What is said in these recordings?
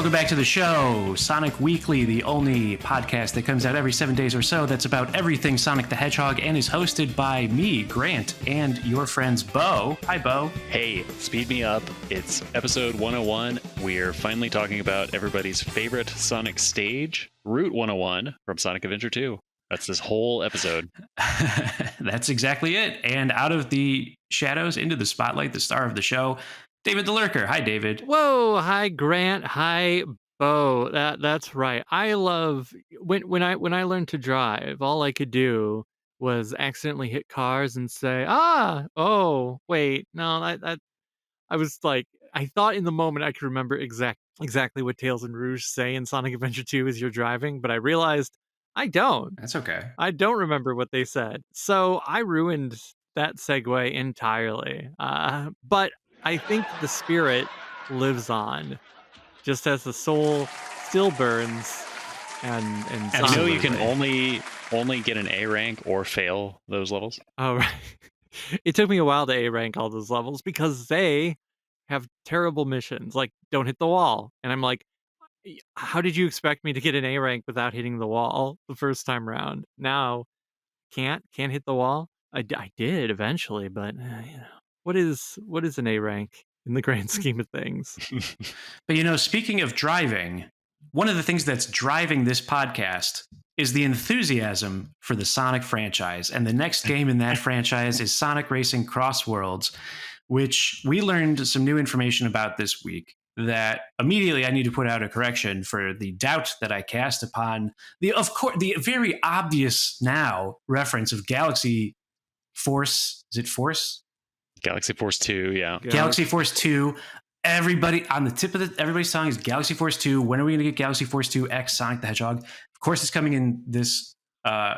welcome back to the show. Sonic Weekly, the only podcast that comes out every 7 days or so that's about everything Sonic the Hedgehog and is hosted by me, Grant, and your friends, Bo. Hi, Bo. Hey, speed me up. It's episode 101. We're finally talking about everybody's favorite Sonic stage, Route 101 from Sonic Adventure 2. That's this whole episode. That's exactly it. And out of the shadows into the spotlight, the star of the show, David the Lurker. Hi, David. Whoa, hi Grant, hi Bo. That's right. I love when I learned to drive. All I could do was accidentally hit cars and say, oh, wait, no, I was like, I thought in the moment I could remember exactly what Tails and Rouge say in Sonic Adventure 2 as you're driving, but I realized I don't. That's okay. I don't remember what they said, so I ruined that segue entirely. But I think the spirit lives on, just as the soul still burns. And I know you can only get an A rank or fail those levels. Oh, right. It took me a while to A rank all those levels because they have terrible missions, like don't hit the wall. And I'm like, how did you expect me to get an A rank without hitting the wall the first time round? Now, can't hit the wall. I did eventually, but what is an A rank in the grand scheme of things? But speaking of driving, one of the things that's driving this podcast is the enthusiasm for the Sonic franchise. And the next game in that franchise is Sonic Racing CrossWorlds, which we learned some new information about this week that immediately I need to put out a correction for the doubt that I cast upon the very obvious now reference of Galaxy Force. Is it Force? Galaxy Force 2, yeah. Galaxy Force 2. Everybody on the tip of everybody's tongue is Galaxy Force 2. When are we going to get Galaxy Force 2 X Sonic the Hedgehog? Of course, it's coming in this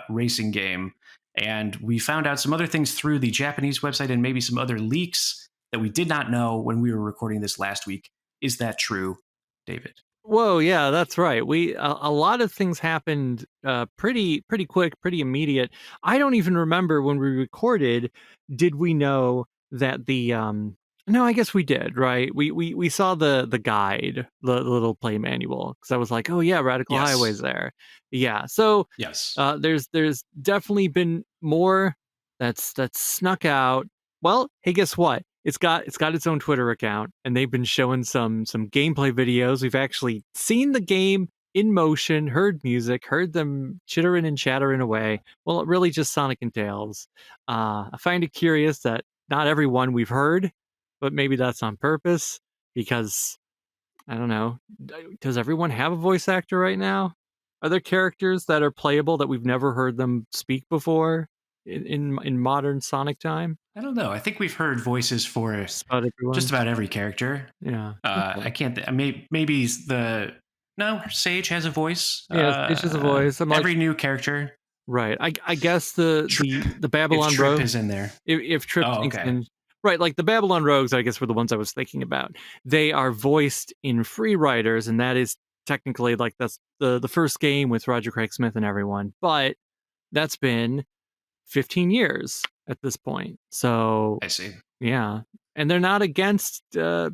racing game. And we found out some other things through the Japanese website and maybe some other leaks that we did not know when we were recording this last week. Is that true, David? Whoa, yeah, that's right. A lot of things happened pretty quick, pretty immediate. I don't even remember when we recorded. Did we know that the No, I guess we did, right? We saw the guide, the little play manual, because I was like, oh yeah, Radical Highway's there. Yeah, so yes, there's definitely been more that's snuck out. Well, hey, guess what? It's got its own Twitter account, and they've been showing some gameplay videos. We've actually seen the game in motion, heard music, heard them chittering and chattering away. Well, really just Sonic and Tails. I find it curious that not everyone we've heard, but maybe that's on purpose because, I don't know, does everyone have a voice actor right now? Are there characters that are playable that we've never heard them speak before in modern Sonic time? I don't know. I think we've heard voices for just about every character. Yeah. I can't. Maybe Sage has a voice. Yeah, Sage has a voice. Every new character. Right. I guess the Babylon Trip Rogue is in there. If Trip thinks in. Right, like the Babylon Rogues, I guess, were the ones I was thinking about. They are voiced in Free Riders, and that is technically like that's the first game with Roger Craig Smith and everyone. But that's been 15 years at this point. So I see. Yeah, and they're not against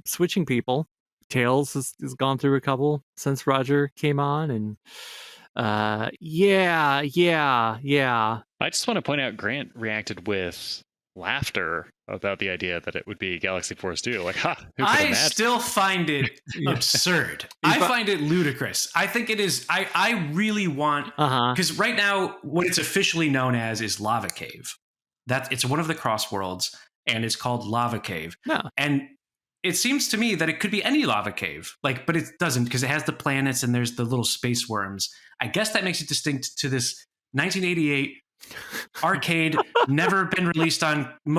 switching people. Tails has gone through a couple since Roger came on, and yeah. I just want to point out Grant reacted with laughter about the idea that it would be Galaxy Force 2. Like, who could imagine? Still find it absurd. I find it ludicrous. I think it is. I really want, because right now what it's officially known as is Lava Cave. It's one of the CrossWorlds, and it's called Lava Cave. Yeah. And it seems to me that it could be any lava cave, but it doesn't, because it has the planets and there's the little space worms. I guess that makes it distinct to this 1988 arcade, never been released on. I'm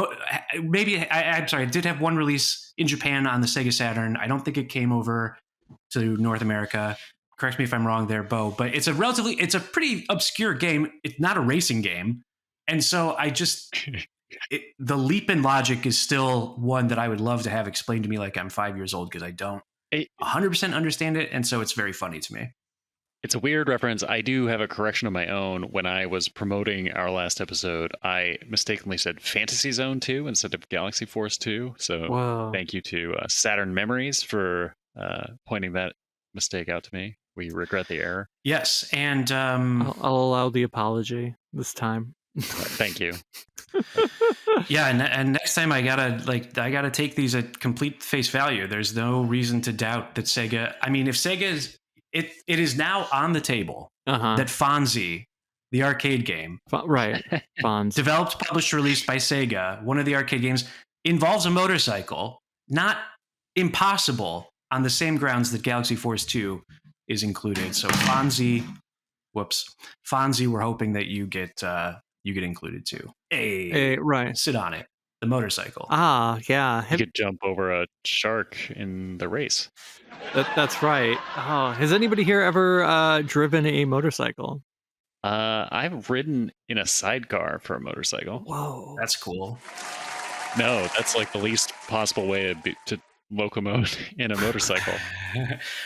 sorry, it did have one release in Japan on the Sega Saturn. I don't think it came over to North America. Correct me if I'm wrong there, Bo. But it's a pretty obscure game. It's not a racing game, and so the leap in logic is still one that I would love to have explained to me like I'm 5 years old, because I don't 100% understand it, and so it's very funny to me. It's a weird reference. I do have a correction of my own. When I was promoting our last episode, I mistakenly said Fantasy Zone 2 instead of Galaxy Force 2. So Thank you to Saturn Memories for pointing that mistake out to me. We regret the error. Yes, and I'll allow the apology this time. Thank you. yeah, and next time I gotta take these at complete face value. There's no reason to doubt that Sega. I mean, if Sega is it is now on the table that Fonzie, the arcade game, right, Fonz, developed, published, released by Sega, one of the arcade games, involves a motorcycle. Not impossible on the same grounds that Galaxy Force 2 is included. So Fonzie, we're hoping that you get included too. Hey, right. Sit on it. The motorcycle. Yeah. You could jump over a shark in the race. That's right. Oh, has anybody here ever driven a motorcycle? I've ridden in a sidecar for a motorcycle. Whoa, that's cool. No, that's like the least possible way to locomote in a motorcycle.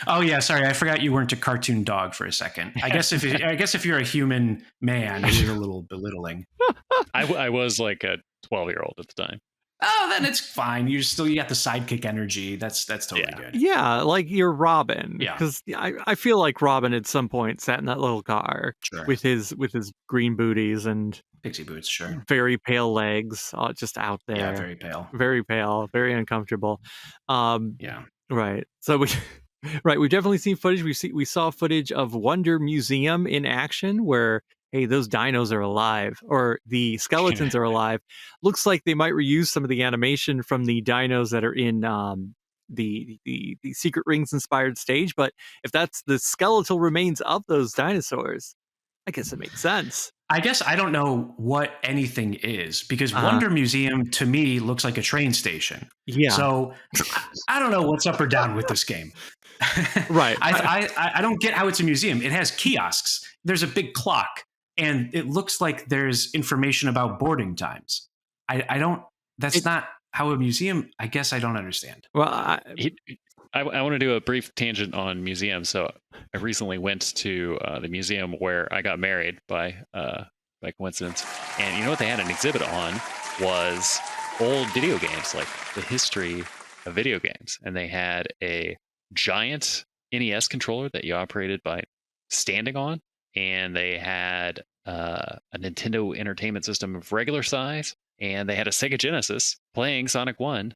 Oh yeah, sorry, I forgot you weren't a cartoon dog for a second. I guess if you're a human man, it is a little belittling. I was like a 12-year-old at the time. Oh, then it's fine. You got the sidekick energy. That's totally good. Yeah, like you're Robin. Yeah, because I feel like Robin at some point sat in that little car with his green booties and pixie boots, sure, very pale legs, just out there. Yeah, very pale, very uncomfortable. Yeah, right. So we've definitely seen footage. We saw footage of Wonder Museum in action where, hey, those dinos are alive, or the skeletons are alive. Looks like they might reuse some of the animation from the dinos that are in the Secret Rings inspired stage. But if that's the skeletal remains of those dinosaurs, I guess it makes sense. I guess I don't know what anything is, because Wonder Museum to me looks like a train station. Yeah. So I don't know what's up or down with this game. Right. I don't get how it's a museum. It has kiosks. There's a big clock. And it looks like there's information about boarding times. That's not how a museum, I guess I don't understand. Well, I want to do a brief tangent on museums. So I recently went to the museum where I got married by coincidence. And you know what they had an exhibit on was old video games, like the history of video games. And they had a giant NES controller that you operated by standing on. And they had a Nintendo Entertainment System of regular size, and they had a Sega Genesis playing Sonic 1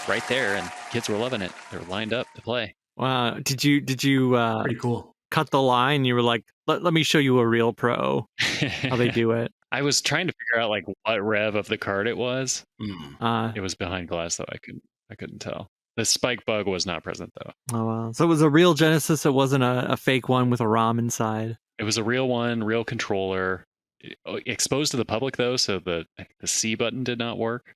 right there, and kids were loving it. They were lined up to play. Wow. Did you pretty cool. Cut the line? You were like, let me show you a real pro how they do it. I was trying to figure out like what rev of the card it was. It was behind glass, though. I couldn't tell. The spike bug was not present, though. Oh, wow. So it was a real Genesis. It wasn't a fake one with a ROM inside. It was a real one, real controller, exposed to the public though, so the C button did not work.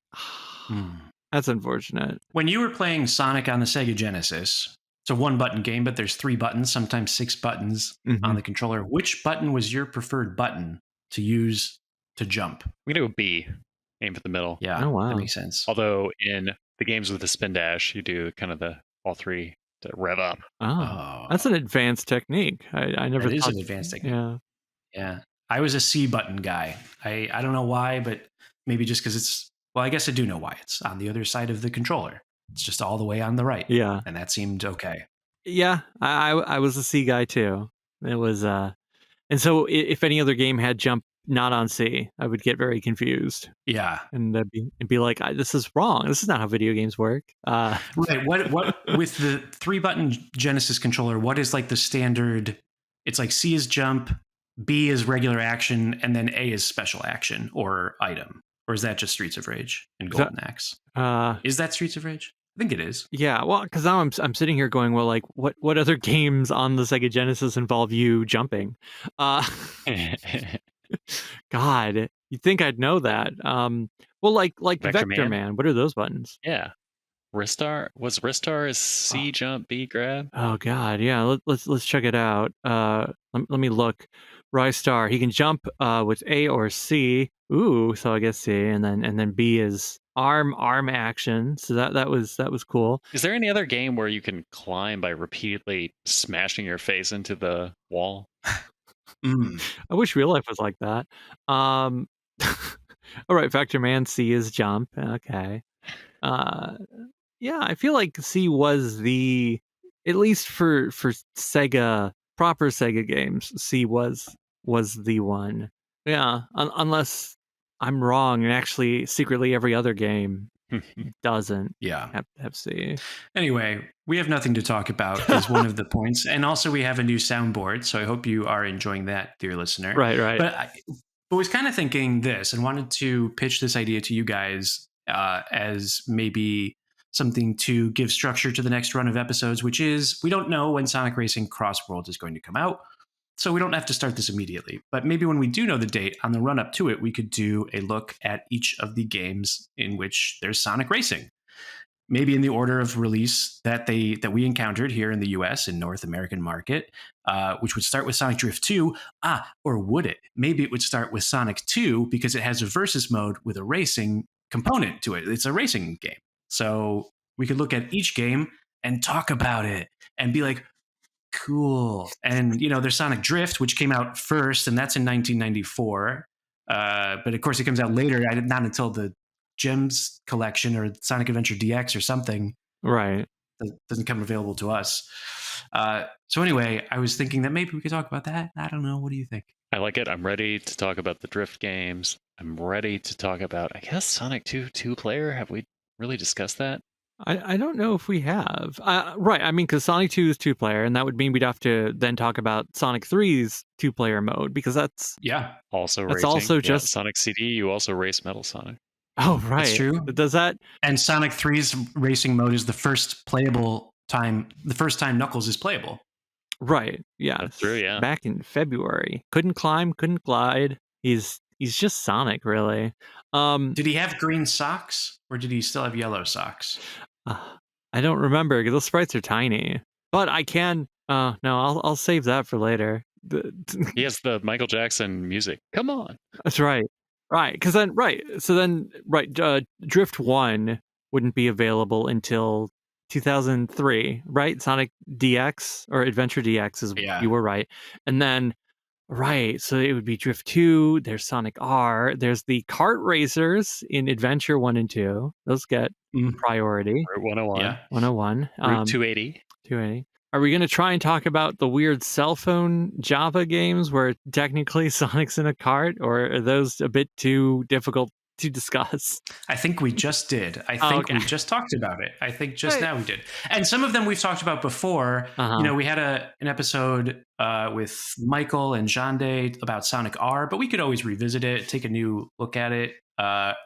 That's unfortunate. When you were playing Sonic on the Sega Genesis, it's a 1-button game, but there's 3 buttons, sometimes 6 buttons on the controller. Which button was your preferred button to use to jump? We're gonna go B, aim for the middle. Yeah, oh, wow. That makes sense. Although in the games with the spin dash, you do kind of all 3 to rev up. Oh, that's an advanced technique. I never thought. It is an advanced technique. Yeah. I was a C button guy. I don't know why, but maybe just because I guess I do know why. It's on the other side of the controller. It's just all the way on the right. Yeah. And that seemed okay. Yeah, I was a C guy too. It was and so if any other game had jump not on C, I would get very confused. Yeah. And it'd be like, this is wrong. This is not how video games work. Right. What with the 3-button Genesis controller, what is like the standard? It's like C is jump, B is regular action, and then A is special action or item. Or is that just Streets of Rage and Golden Axe? Is that Streets of Rage? I think it is. Yeah, well, because now I'm sitting here going, well, like what other games on the Sega Genesis involve you jumping? God, you'd think I'd know that. Well, like Vector Man. What are those buttons? Yeah, Ristar is C jump, B grab. Oh God, yeah. Let's check it out. Let me look. Ristar, he can jump with A or C. Ooh, so I guess C, and then B is arm action. So that was cool. Is there any other game where you can climb by repeatedly smashing your face into the wall? I wish real life was like that. All right, Vector Man, C is jump. Okay. Yeah, I feel like C was the at least for Sega, proper Sega games, C was the one. Yeah, unless I'm wrong, and actually secretly every other game doesn't Yeah. have C. Anyway, we have nothing to talk about is one of the points. And also we have a new soundboard, so I hope you are enjoying that, dear listener. Right. But I was kind of thinking this and wanted to pitch this idea to you guys as maybe something to give structure to the next run of episodes, which is we don't know when Sonic Racing CrossWorlds is going to come out. So we don't have to start this immediately. But maybe when we do know the date, on the run up to it, we could do a look at each of the games in which there's Sonic Racing. Maybe in the order of release that we encountered here in the US and North American market, which would start with Sonic Drift 2. Or would it? Maybe it would start with Sonic 2 because it has a versus mode with a racing component to it. It's a racing game. So we could look at each game and talk about it and be like, cool. And, there's Sonic Drift, which came out first, and that's in 1994. But of course, it comes out later, not until the Gems collection or Sonic Adventure DX or something. Right. That doesn't come available to us. So anyway, I was thinking that maybe we could talk about that. I don't know. What do you think? I like it. I'm ready to talk about the Drift games. I'm ready to talk about, I guess, Sonic 2 2-player. Have we really discussed that? I don't know if we have. Right. I mean, because Sonic 2 is 2-player, and that would mean we'd have to then talk about Sonic 3's 2-player mode, because that's also that's racing. also just Sonic CD. You also race Metal Sonic. Oh, right. That's true. Does that? And Sonic 3's racing mode is the first time Knuckles is playable. Right. Yeah. That's true. Yeah. Back in February, couldn't climb, couldn't glide. He's just Sonic, really. Did he have green socks, or did he still have yellow socks? I don't remember because those sprites are tiny. But I can. No, I'll save that for later. He has the Michael Jackson music. Come on. That's right. Right. Because then, Drift 1 wouldn't be available until 2003, right? Sonic DX or Adventure DX is, you were right. And then, right, so it would be Drift 2, there's Sonic R, there's the kart racers in Adventure 1 and 2. Those get priority. Route 101. Yeah. 101. Route 280. 280. Are we going to try and talk about the weird cell phone Java games where technically Sonic's in a cart, or are those a bit too difficult to discuss? I think we just did. I think we just talked about it. I think just now we did. And some of them we've talked about before. We had an episode with Michael and Jande about Sonic R, but we could always revisit it, take a new look at it,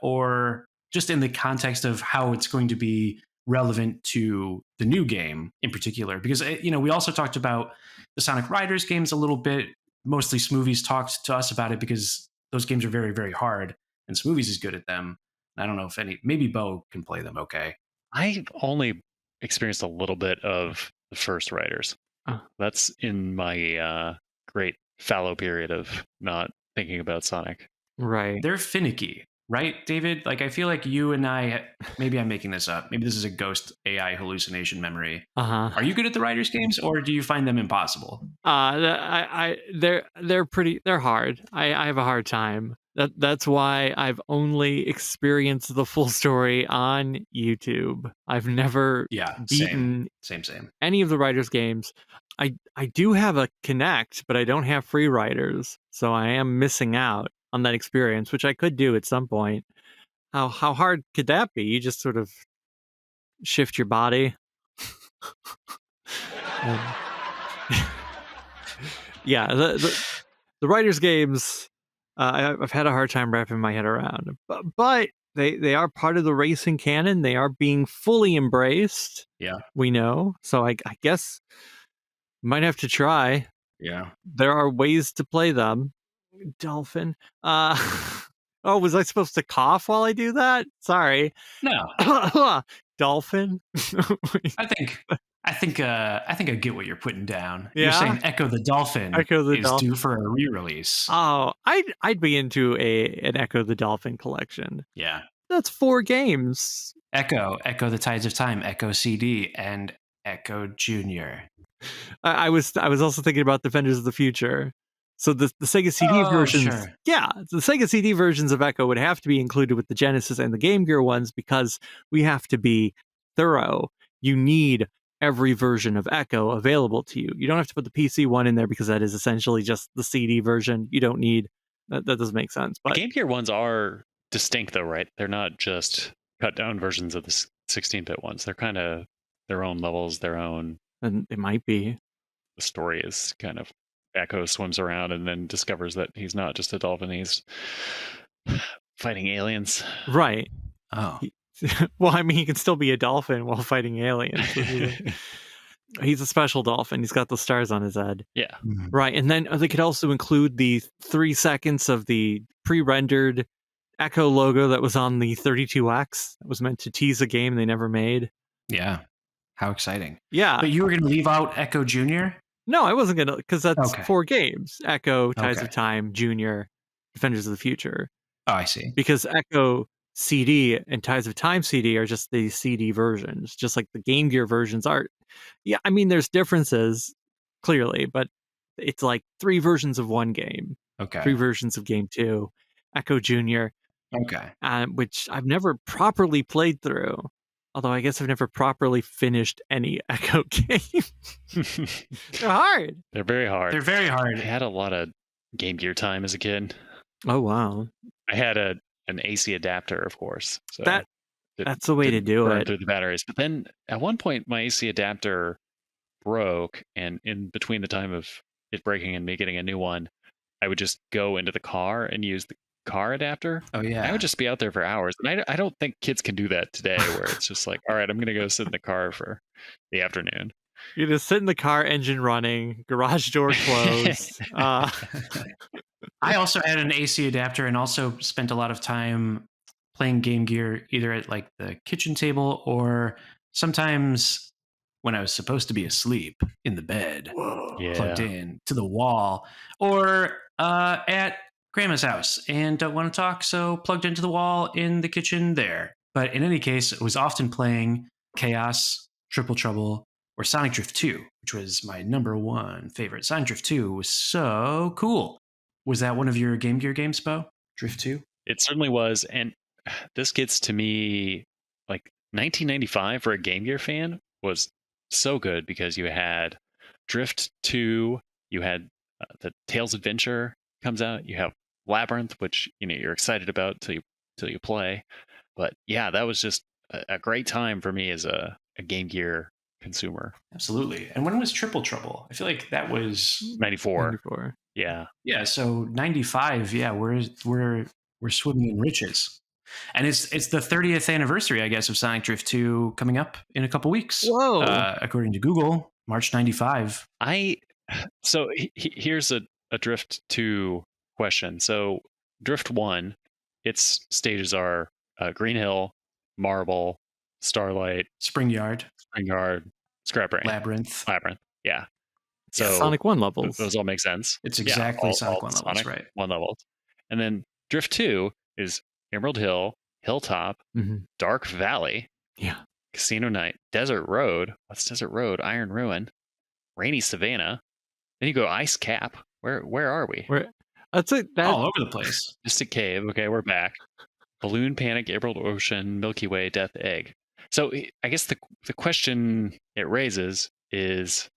or just in the context of how it's going to be relevant to the new game in particular, because we also talked about the Sonic Riders games a little bit. Mostly Smoovies talked to us about it because those games are very, very hard, and Smoovies is good at them. I don't know if maybe Bo can play them okay. I only experienced a little bit of the first Riders. That's in my great fallow period of not thinking about Sonic. Right. They're finicky. Right, David? Like, I feel like you and I, maybe I'm making this up. Maybe this is a ghost AI hallucination memory. Are you good at the Riders games, or do you find them impossible? They're hard. I have a hard time. That's why I've only experienced the full story on YouTube. I've never beaten same any of the Riders games. I do have a Kinect, but I don't have free Riders, so I am missing out on that experience, which I could do at some point. How hard could that be? You just sort of shift your body. Yeah, the Riders games, I've had a hard time wrapping my head around, but they are part of the racing canon. They are being fully embraced. Yeah, we know. So I guess might have to try. Yeah, there are ways to play them. Dolphin. Oh, was I supposed to cough while I do that? Sorry. No. Dolphin. I think I get what you're putting down. Yeah? You're saying Echo the Dolphin is due for a re-release. Oh, I'd be into an Echo the Dolphin collection. Yeah. That's 4 games. Echo the Tides of Time, Echo CD, and Echo Junior. I was also thinking about Defenders of the Future. So the Sega CD versions, sure. The Sega CD versions of Echo would have to be included with the Genesis and the Game Gear ones because we have to be thorough. You need every version of Echo available to you. You don't have to put the PC one in there because that is essentially just the CD version. You don't need that. That doesn't make sense. But the Game Gear ones are distinct, though, right? They're not just cut down versions of the 16-bit ones. They're kind of their own levels, their own. and it might be. The story is kind of Echo swims around and then discovers that he's not just a dolphin; he's fighting aliens. Right. Oh. Well, I mean, he can still be a dolphin while fighting aliens. He's a special dolphin. He's got the stars on his head. Yeah. Mhm. Right. And then they could also include the 3 seconds of the pre-rendered Echo logo that was on the 32X. That was meant to tease a game they never made. Yeah. How exciting. Yeah. But you were going to leave out Echo Jr.? No, I wasn't going to, because that's Okay. 4 games. Echo, Ties Okay. of Time, Junior, Defenders of the Future. Oh, I see. Because Echo CD and Ties of Time CD are just the CD versions, just like the Game Gear versions are. Yeah, I mean, there's differences, clearly, but it's like 3 versions of one game, 3 Okay. versions of game 2, Echo Junior, Okay. which I've never properly played through. Although I guess I've never properly finished any Echo game. They're hard. They're very hard. They're very I hard. had a lot of Game Gear time as a kid. Oh, wow. I had an AC adapter, of course. So That's the way to didn't do burn it. through the batteries. But then at one point, my AC adapter broke, and in between the time of it breaking and me getting a new one, I would just go into the car and use the car adapter. Oh, yeah. I would just be out there for hours. And I don't think kids can do that today, where it's just like, all right, I'm going to go sit in the car for the afternoon. You just sit in the car, engine running, garage door closed. I also had an AC adapter and also spent a lot of time playing Game Gear either at like the kitchen table or sometimes when I was supposed to be asleep in the bed, plugged in to the wall, or at grandma's house and don't want to talk, so plugged into the wall in the kitchen there. But in any case, it was often playing Chaos, Triple Trouble, or Sonic Drift 2, which was my number one favorite. Sonic Drift 2 was so cool. Was that one of your Game Gear games, Bo? Drift 2? It certainly was. And this gets to me, like 1995 for a Game Gear fan was so good because you had Drift 2, you had the Tales Adventure comes out, you have Labyrinth, which you're excited about till you play. But yeah, that was just a great time for me as a Game Gear consumer. Absolutely. And when was Triple Trouble? I feel like that was 94. Yeah. Yeah, so 95, yeah, we're swimming in riches. And it's the 30th anniversary, I guess, of Sonic Drift 2 coming up in a couple weeks. Whoa. According to Google, March 95. So here's a Drift 2 question. So Drift 1, its stages are Green Hill, Marble, Starlight, Spring Yard, Scrap Brain, Labyrinth. Yeah. So Sonic 1 levels. Those all make sense. It's exactly Sonic 1 levels, Sonic right? 1 levels. And then Drift 2 is Emerald Hill, Hilltop, Mhm. Dark Valley, Yeah. Casino Night, Desert Road. What's Desert Road? Iron Ruin, Rainy Savannah. Then you go Ice Cap. Where are we? That's it. All over the place. Mystic Cave. Okay, we're back. Balloon Panic, Emerald Ocean, Milky Way, Death Egg. So I guess the question it raises is,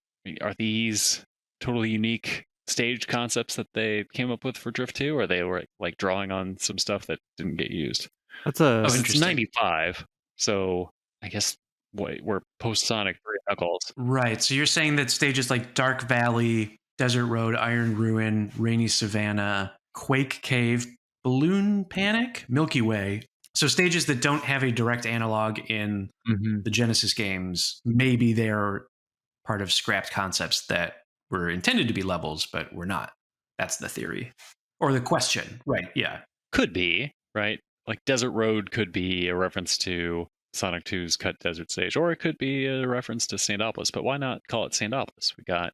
are these totally unique stage concepts that they came up with for Drift 2, or they were like drawing on some stuff that didn't get used? That's a. It's interesting. 95, so I guess we're post Sonic 3 Knuckles. Right. So you're saying that stages like Dark Valley, Desert Road, Iron Ruin, Rainy Savannah, Quake Cave, Balloon Panic, Milky Way. So stages that don't have a direct analog in Mhm. the Genesis games, maybe they're part of scrapped concepts that were intended to be levels, but were not. That's the theory. Or the question. Right. Yeah. Could be, right? Like Desert Road could be a reference to Sonic 2's Cut Desert Stage, or it could be a reference to Sandopolis, but why not call it Sandopolis? We got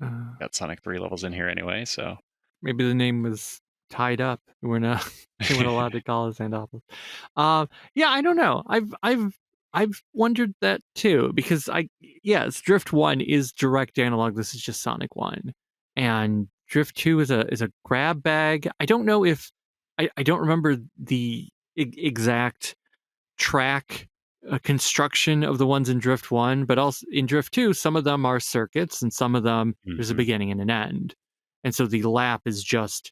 Sonic 3 levels in here anyway, so Maybe the name was tied up. They weren't allowed to call it Sandopolis. Yeah, I don't know. I've wondered that too, because yes, Drift 1 is direct analog. This is just Sonic 1. And Drift 2 is a grab bag. I don't know if I don't remember the exact track a construction of the ones in Drift 1, but also in Drift 2, some of them are circuits and some of them there's a beginning and an end. And so the lap is just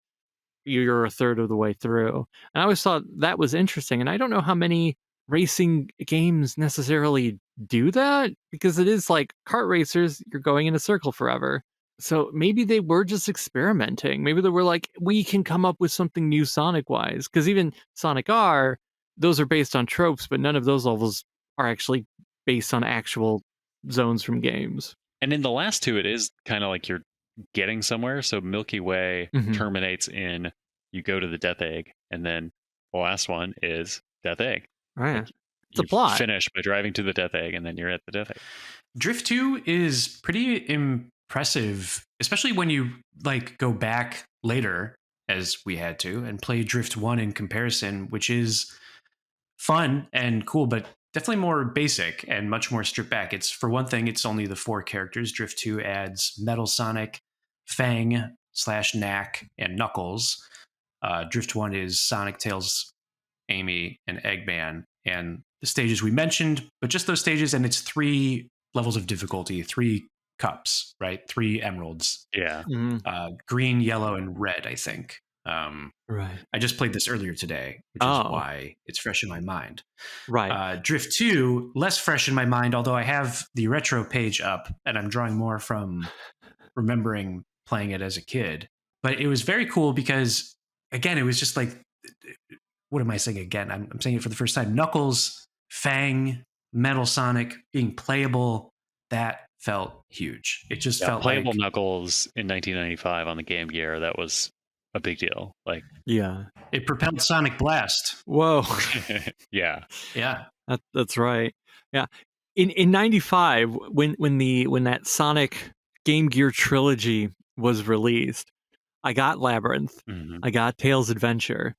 you're a third of the way through. And I always thought that was interesting. And I don't know how many racing games necessarily do that, because it is like kart racers, you're going in a circle forever. So maybe they were just experimenting. Maybe they were like, we can come up with something new Sonic wise. Because even Sonic R, those are based on tropes, but none of those levels are actually based on actual zones from games. And in the last two, it is kind of like you're getting somewhere. So Milky Way terminates in you go to the Death Egg, and then the last one is Death Egg. Right. Like, it's a plot. Finish by driving to the Death Egg, and then you're at the Death Egg. Drift 2 is pretty impressive, especially when you like go back later, as we had to, and play Drift 1 in comparison, which is fun and cool, but definitely more basic and much more stripped back. It's, for one thing, it's only the 4 characters. Drift 2 adds Metal Sonic, Fang / Knack, and Knuckles. Drift 1 is Sonic, Tails, Amy, and Eggman, and the stages we mentioned, but just those stages, and it's 3 levels of difficulty, 3 cups, right? 3 emeralds. Yeah. Green, yellow, and red, I think. Right. I just played this earlier today, which is why it's fresh in my mind. Right. Drift 2, less fresh in my mind, although I have the retro page up, and I'm drawing more from remembering playing it as a kid. But it was very cool because, again, it was just like, what am I saying again? I'm saying it for the first time. Knuckles, Fang, Metal Sonic being playable, that felt huge. It just felt playable like Knuckles in 1995 on the Game Gear. That was a big deal. Like, yeah, it propelled Sonic Blast. Whoa. Yeah. That's right. Yeah. In 95, when that Sonic Game Gear trilogy was released, I got Labyrinth. I got Tails Adventure.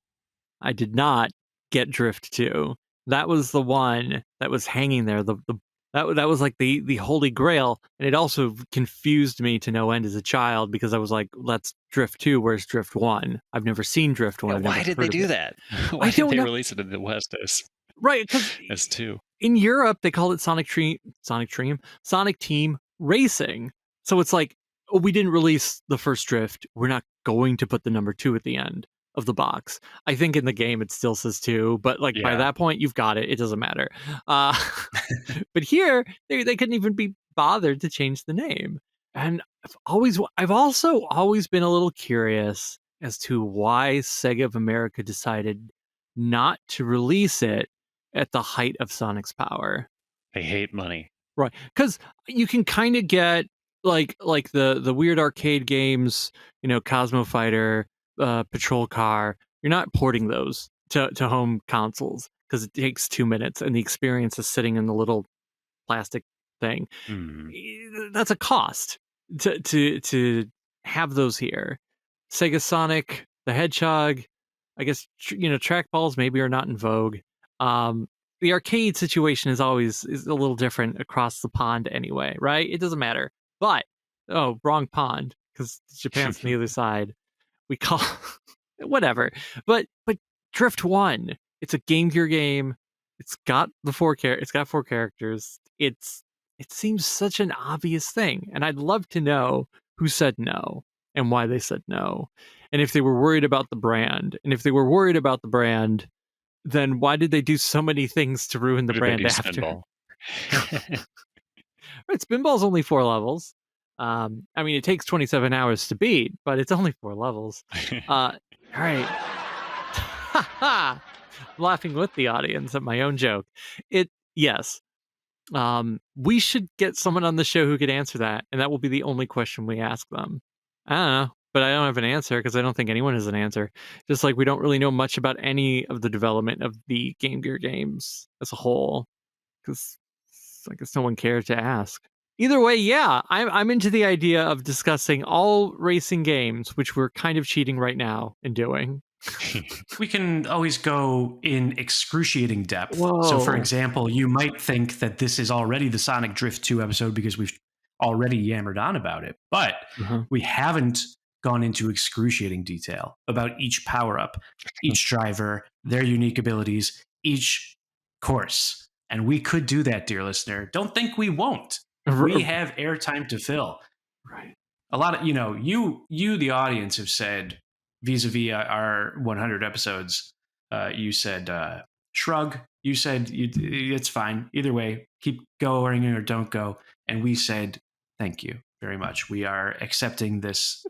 I did not get Drift 2. That was the one that was hanging there. That was like the holy grail, and it also confused me to no end as a child, because I was like, "That's Drift 2. Where's Drift 1? I've never seen Drift 1." Yeah, why did they do that? Why did they release it in the West right? Because as 2? In Europe, they called it Sonic Team Racing. So it's like, oh, we didn't release the first Drift. We're not going to put the number 2 at the end of the box. I think in the game it still says 2, but like by that point you've got it. It doesn't matter. But here they couldn't even be bothered to change the name. And I've also always been a little curious as to why Sega of America decided not to release it at the height of Sonic's power. They hate money. Right. Because you can kind of get like the weird arcade games, Cosmo Fighter, Patrol Car. You're not porting those to home consoles because it takes 2 minutes and the experience is sitting in the little plastic thing. That's a cost to have those here. Sega Sonic the Hedgehog, I guess, trackballs maybe are not in vogue. The arcade situation is a little different across the pond anyway, right? It doesn't matter. But wrong pond, because Japan's on the other side. We call whatever. But Drift 1, it's a Game Gear game. It's got 4 characters. It seems such an obvious thing, and I'd love to know who said no and why they said no, and if they were worried about the brand. And if they were worried about the brand, then why did they do so many things to ruin the brand after? Spinball? Right, Spinball's only 4 levels. I mean, it takes 27 hours to beat, but it's only 4 levels. All right. I'm laughing with the audience at my own joke. Yes. We should get someone on the show who could answer that, and that will be the only question we ask them. I don't know, but I don't have an answer because I don't think anyone has an answer. Just like we don't really know much about any of the development of the Game Gear games as a whole, because I guess no one cared to ask. Either way, yeah, I'm into the idea of discussing all racing games, which we're kind of cheating right now in doing. We can always go in excruciating depth. Whoa. So, for example, you might think that this is already the Sonic Drift 2 episode because we've already yammered on about it, but we haven't gone into excruciating detail about each power-up, each driver, their unique abilities, each course. And we could do that, dear listener. Don't think we won't. We have airtime to fill. Right. A lot of, you, the audience, have said vis-a-vis our 100 episodes, you said shrug. You said it's fine. Either way, keep going or don't go. And we said, thank you very much. We are accepting this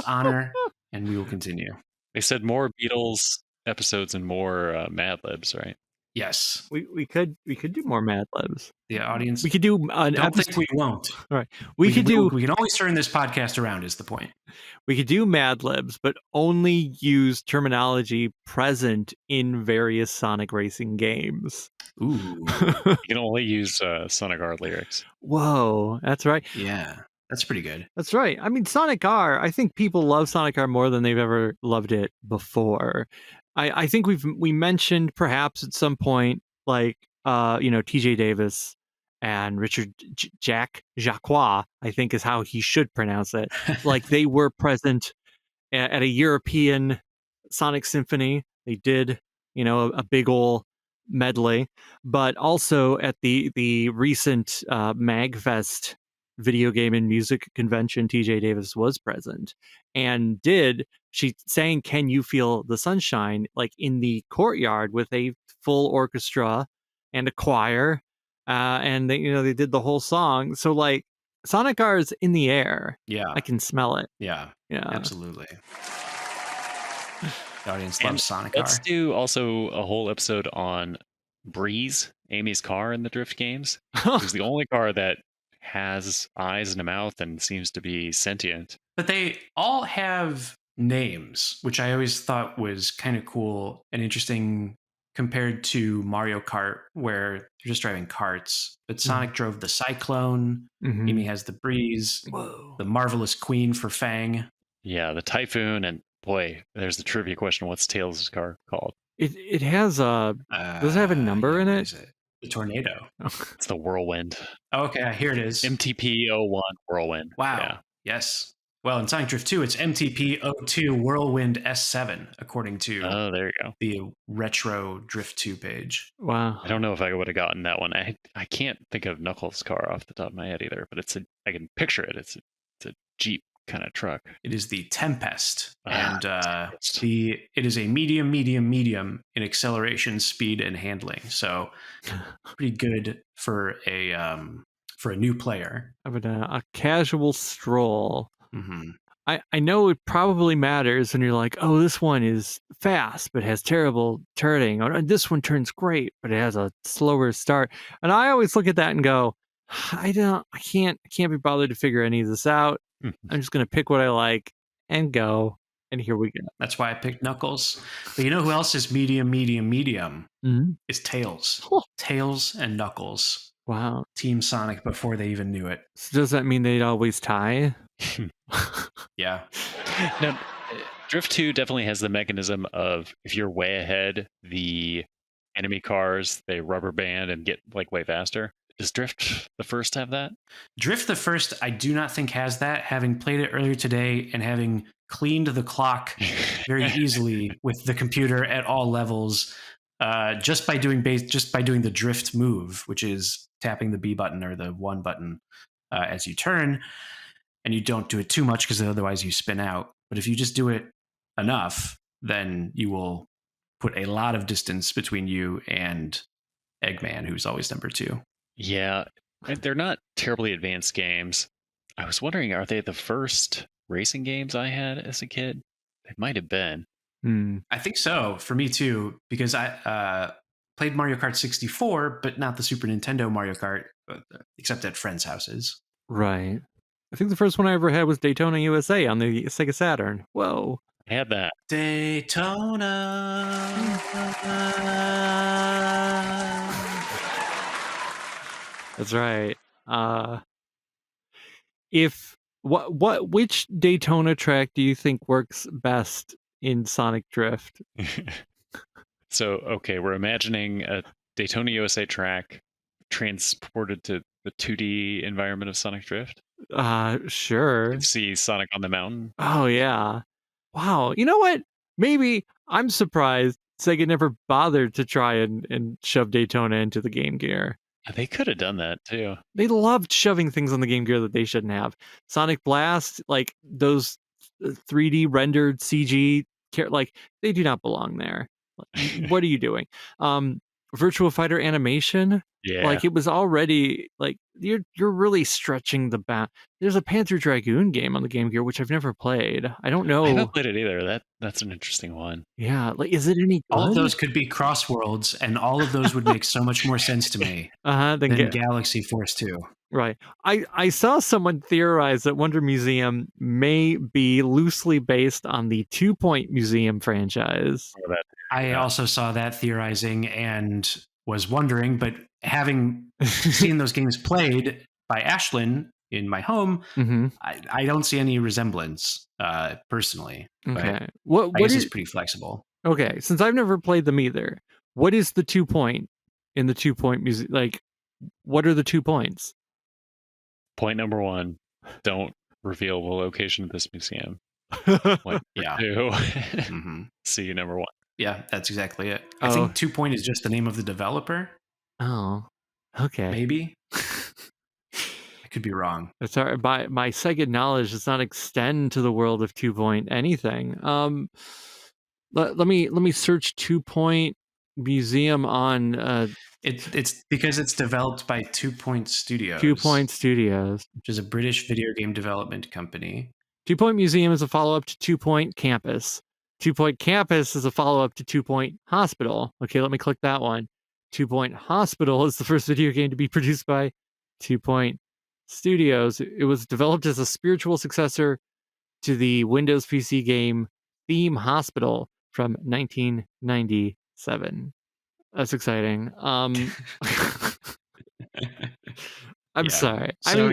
honor, and we will continue. They said more Beatles episodes and more Mad Libs, right? Yes. We could do more Mad Libs. The audience. We could do an don't episode. think we won't. All right. We can always turn this podcast around is the point. We could do Mad Libs, but only use terminology present in various Sonic racing games. Ooh. You can only use Sonic R lyrics. Whoa, that's right. Yeah, that's pretty good. That's right. I mean, Sonic R, I think people love Sonic R more than they've ever loved it before. I think we mentioned perhaps at some point, like, TJ Davis and Richard Jacquois, I think is how he should pronounce it. Like, they were present at a European Sonic Symphony. They did, a big ol' medley, but also at the recent MagFest video game and music convention, TJ Davis was present and she sang "Can You Feel the Sunshine" like in the courtyard with a full orchestra and a choir, and they did the whole song. So like Sonic R is in the air. Yeah, I can smell it. Yeah, absolutely. The audience And loves Sonic R. Let's do also a whole episode on Breeze, Amy's car in the Drift games. It's the only car that has eyes and a mouth and seems to be sentient. But they all have names, which I always thought was kind of cool and interesting compared to Mario Kart, where you're just driving carts. But Sonic drove the Cyclone. Mhm. Amy has the Breeze. Whoa. The Marvelous Queen for Fang. Yeah, the Typhoon, and boy, there's the trivia question: what's Tails' car called? It has does it have a number in it? Is it the Tornado? It's the Whirlwind. Okay, here it is. MTP-01 Whirlwind. Wow. Yeah. Yes. Well, in Sonic Drift 2, it's MTP-02 Whirlwind S7, according to Oh, there you go. the retro Drift 2 page. Wow. I don't know if I would have gotten that one. I can't think of Knuckles' car off the top of my head either, but I can picture it. It's a Jeep kind of truck. It is the Tempest, and Tempest. it is a medium in acceleration, speed, and handling. So pretty good for a new player. Having a casual stroll. Mm-hmm. I know it probably matters when you're like, oh, this one is fast but has terrible turning, or this one turns great but it has a slower start. And I always look at that and go, I can't be bothered to figure any of this out. I'm just gonna pick what I like and go. And here we go. That's why I picked Knuckles. But you know who else is medium? Mm-hmm. It's Tails. Oh. Tails and Knuckles. Wow. Team Sonic before they even knew it. So does that mean they'd always tie? Yeah. Now, Drift 2 definitely has the mechanism of if you're way ahead, the enemy cars, they rubber band and get like way faster. Does Drift the first have that? Drift the first, I do not think has that. Having played it earlier today and having cleaned the clock very easily with the computer at all levels, just by doing the drift move, which is tapping the B button or the 1 button as you turn, and you don't do it too much because otherwise you spin out. But if you just do it enough, then you will put a lot of distance between you and Eggman, who's always number 2. Yeah, they're not terribly advanced games. I was wondering, are they the first racing games I had as a kid? They might have been. I think so, for me too, because I played Mario Kart 64, but not the Super Nintendo Mario Kart, except at friends' houses. Right. I think the first one I ever had was Daytona USA on the Sega Saturn. Whoa. I had that. Daytona. That's right. Which Daytona track do you think works best in Sonic Drift? So, okay, we're imagining a Daytona USA track transported to the 2D environment of Sonic Drift. Sure. You can see Sonic on the mountain. Oh yeah. Wow. You know what? Maybe I'm surprised Sega never bothered to try and shove Daytona into the Game Gear. They could have done that too. They loved shoving things on the Game Gear that they shouldn't have. Sonic Blast, like those 3D rendered CG, like they do not belong there. What are you doing? Virtua Fighter animation, Yeah. like it was already like you're really stretching the bound. There's a Panzer Dragoon game on the Game Gear which I've never played. I don't know. I haven't played it either. That's an interesting one. Yeah, like is it any good? All of those could be CrossWorlds, and all of those would make so much more sense to me than Galaxy Force 2. Right. I saw someone theorize that Wonder Museum may be loosely based on the 2 Point Museum franchise. I also saw that theorizing and was wondering, but having seen those games played by Ashlyn in my home, I don't see any resemblance personally. Okay. What I guess it's pretty flexible. Okay, since I've never played them either, what is the 2 Point in the 2 Point Museum? Like, what are the 2 points? Point number 1, don't reveal the location of this museum. Point yeah. 2, see number 1. Yeah, that's exactly it. I think 2 Point is just the name of the developer. Oh, okay. Maybe. I could be wrong. That's all right. My Sega knowledge does not extend to the world of 2 Point anything. Let me search 2 Point Museum on. It's because it's developed by 2 Point Studios. 2 Point Studios, which is a British video game development company. 2 Point Museum is a follow-up to 2 Point Campus. 2 Point Campus is a follow-up to 2 Point Hospital. Okay, let me click that one. 2 Point Hospital is the first video game to be produced by 2 Point Studios. It was developed as a spiritual successor to the Windows PC game Theme Hospital from 1997. That's exciting. I'm sorry. So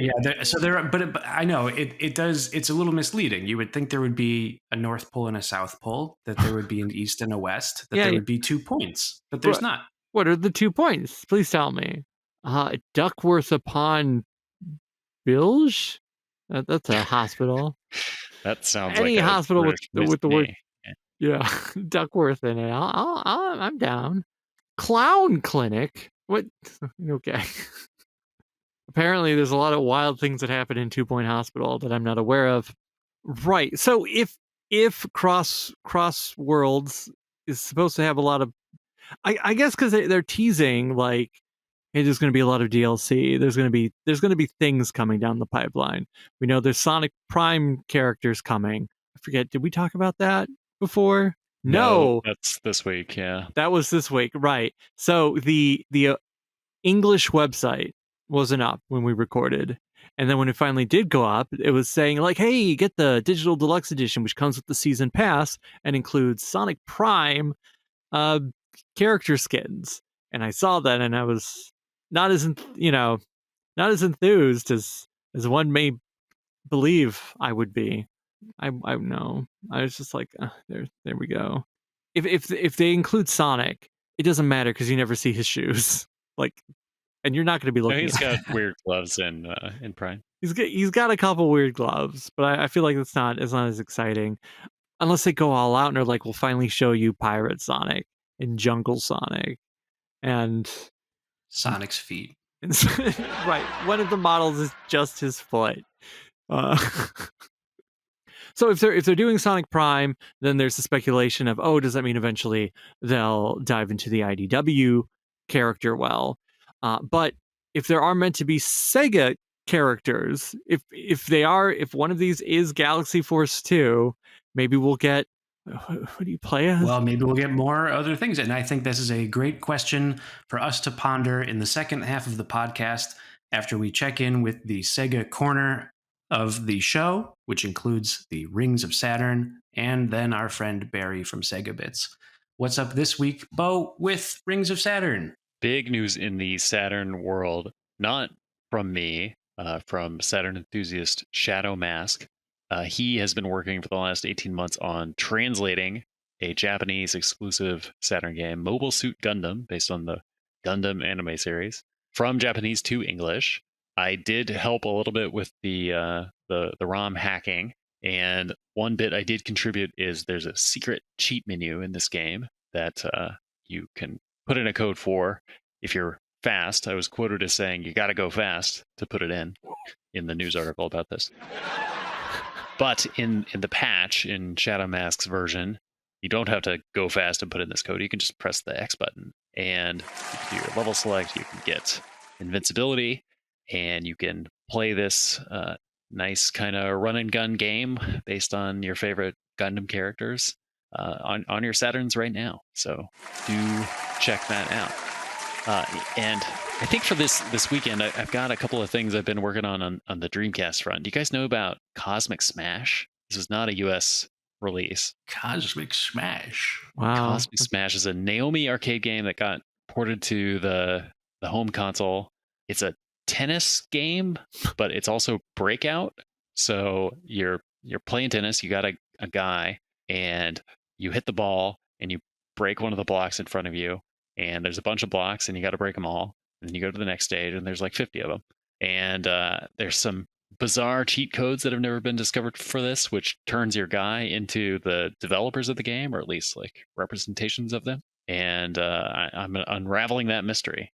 but I know it does. It's a little misleading. You would think there would be a North Pole and a South Pole, that there would be an East and a West, that there would be 2 points, but there's not. What are the 2 points? Please tell me. Duckworth upon Bilge? That's a hospital. That sounds any like hospital with the word yeah Duckworth in it. I'm down. Clown Clinic. What? Okay. Apparently, there's a lot of wild things that happen in 2 Point Hospital that I'm not aware of. Right. So if CrossWorlds is supposed to have a lot of, I guess because they're teasing like, hey, there's going to be a lot of DLC. There's going to be things coming down the pipeline. We know there's Sonic Prime characters coming. I forget. Did we talk about that before? No, that's this week. Yeah, that was this week. Right. So the English website wasn't up when we recorded, and then when it finally did go up, it was saying like, hey, get the digital deluxe edition, which comes with the season pass and includes Sonic Prime character skins. And I saw that, and I was not as enthused as one may believe I would be. I know. I was just like, there we go. If they include Sonic, it doesn't matter because you never see his shoes. Like, and you're not going to be looking. No, he's got weird gloves in Prime. He's got a couple weird gloves, but I feel like it's not as exciting unless they go all out and they're like, we'll finally show you Pirate Sonic and Jungle Sonic and Sonic's feet. Right, one of the models is just his foot. So if they're doing Sonic Prime, then there's the speculation of, does that mean eventually they'll dive into the IDW character well? But if there are meant to be Sega characters, if one of these is Galaxy Force 2, maybe we'll get, who do you play as? Well, maybe we'll get more other things. And I think this is a great question for us to ponder in the second half of the podcast after we check in with the Sega corner of the show, which includes the Rings of Saturn, and then our friend Barry from Sega Bits. What's up this week, Bo, with Rings of Saturn? Big news in the Saturn world, not from me, from Saturn enthusiast Shadow Mask. He has been working for the last 18 months on translating a Japanese exclusive Saturn game, Mobile Suit Gundam, based on the Gundam anime series, from Japanese to English. I did help a little bit with the ROM hacking, and one bit I did contribute is there's a secret cheat menu in this game that you can put in a code for if you're fast. I was quoted as saying you got to go fast to put it in the news article about this. But in the patch, in Shadow Mask's version, you don't have to go fast and put in this code. You can just press the X button and you can do your level select. You can get invincibility, and you can play this nice kind of run and gun game based on your favorite Gundam characters on your Saturns right now. So do check that out. And I think for this weekend, I've got a couple of things I've been working on the Dreamcast front. Do you guys know about Cosmic Smash? This is not a US release. Cosmic Smash. Wow. Cosmic Smash is a Naomi arcade game that got ported to the home console. It's a tennis game, but it's also Breakout. So you're playing tennis, you got a guy, and you hit the ball and you break one of the blocks in front of you, and there's a bunch of blocks and you got to break them all, and then you go to the next stage and there's like 50 of them, and there's some bizarre cheat codes that have never been discovered for this, which turns your guy into the developers of the game, or at least like representations of them, and I'm unraveling that mystery.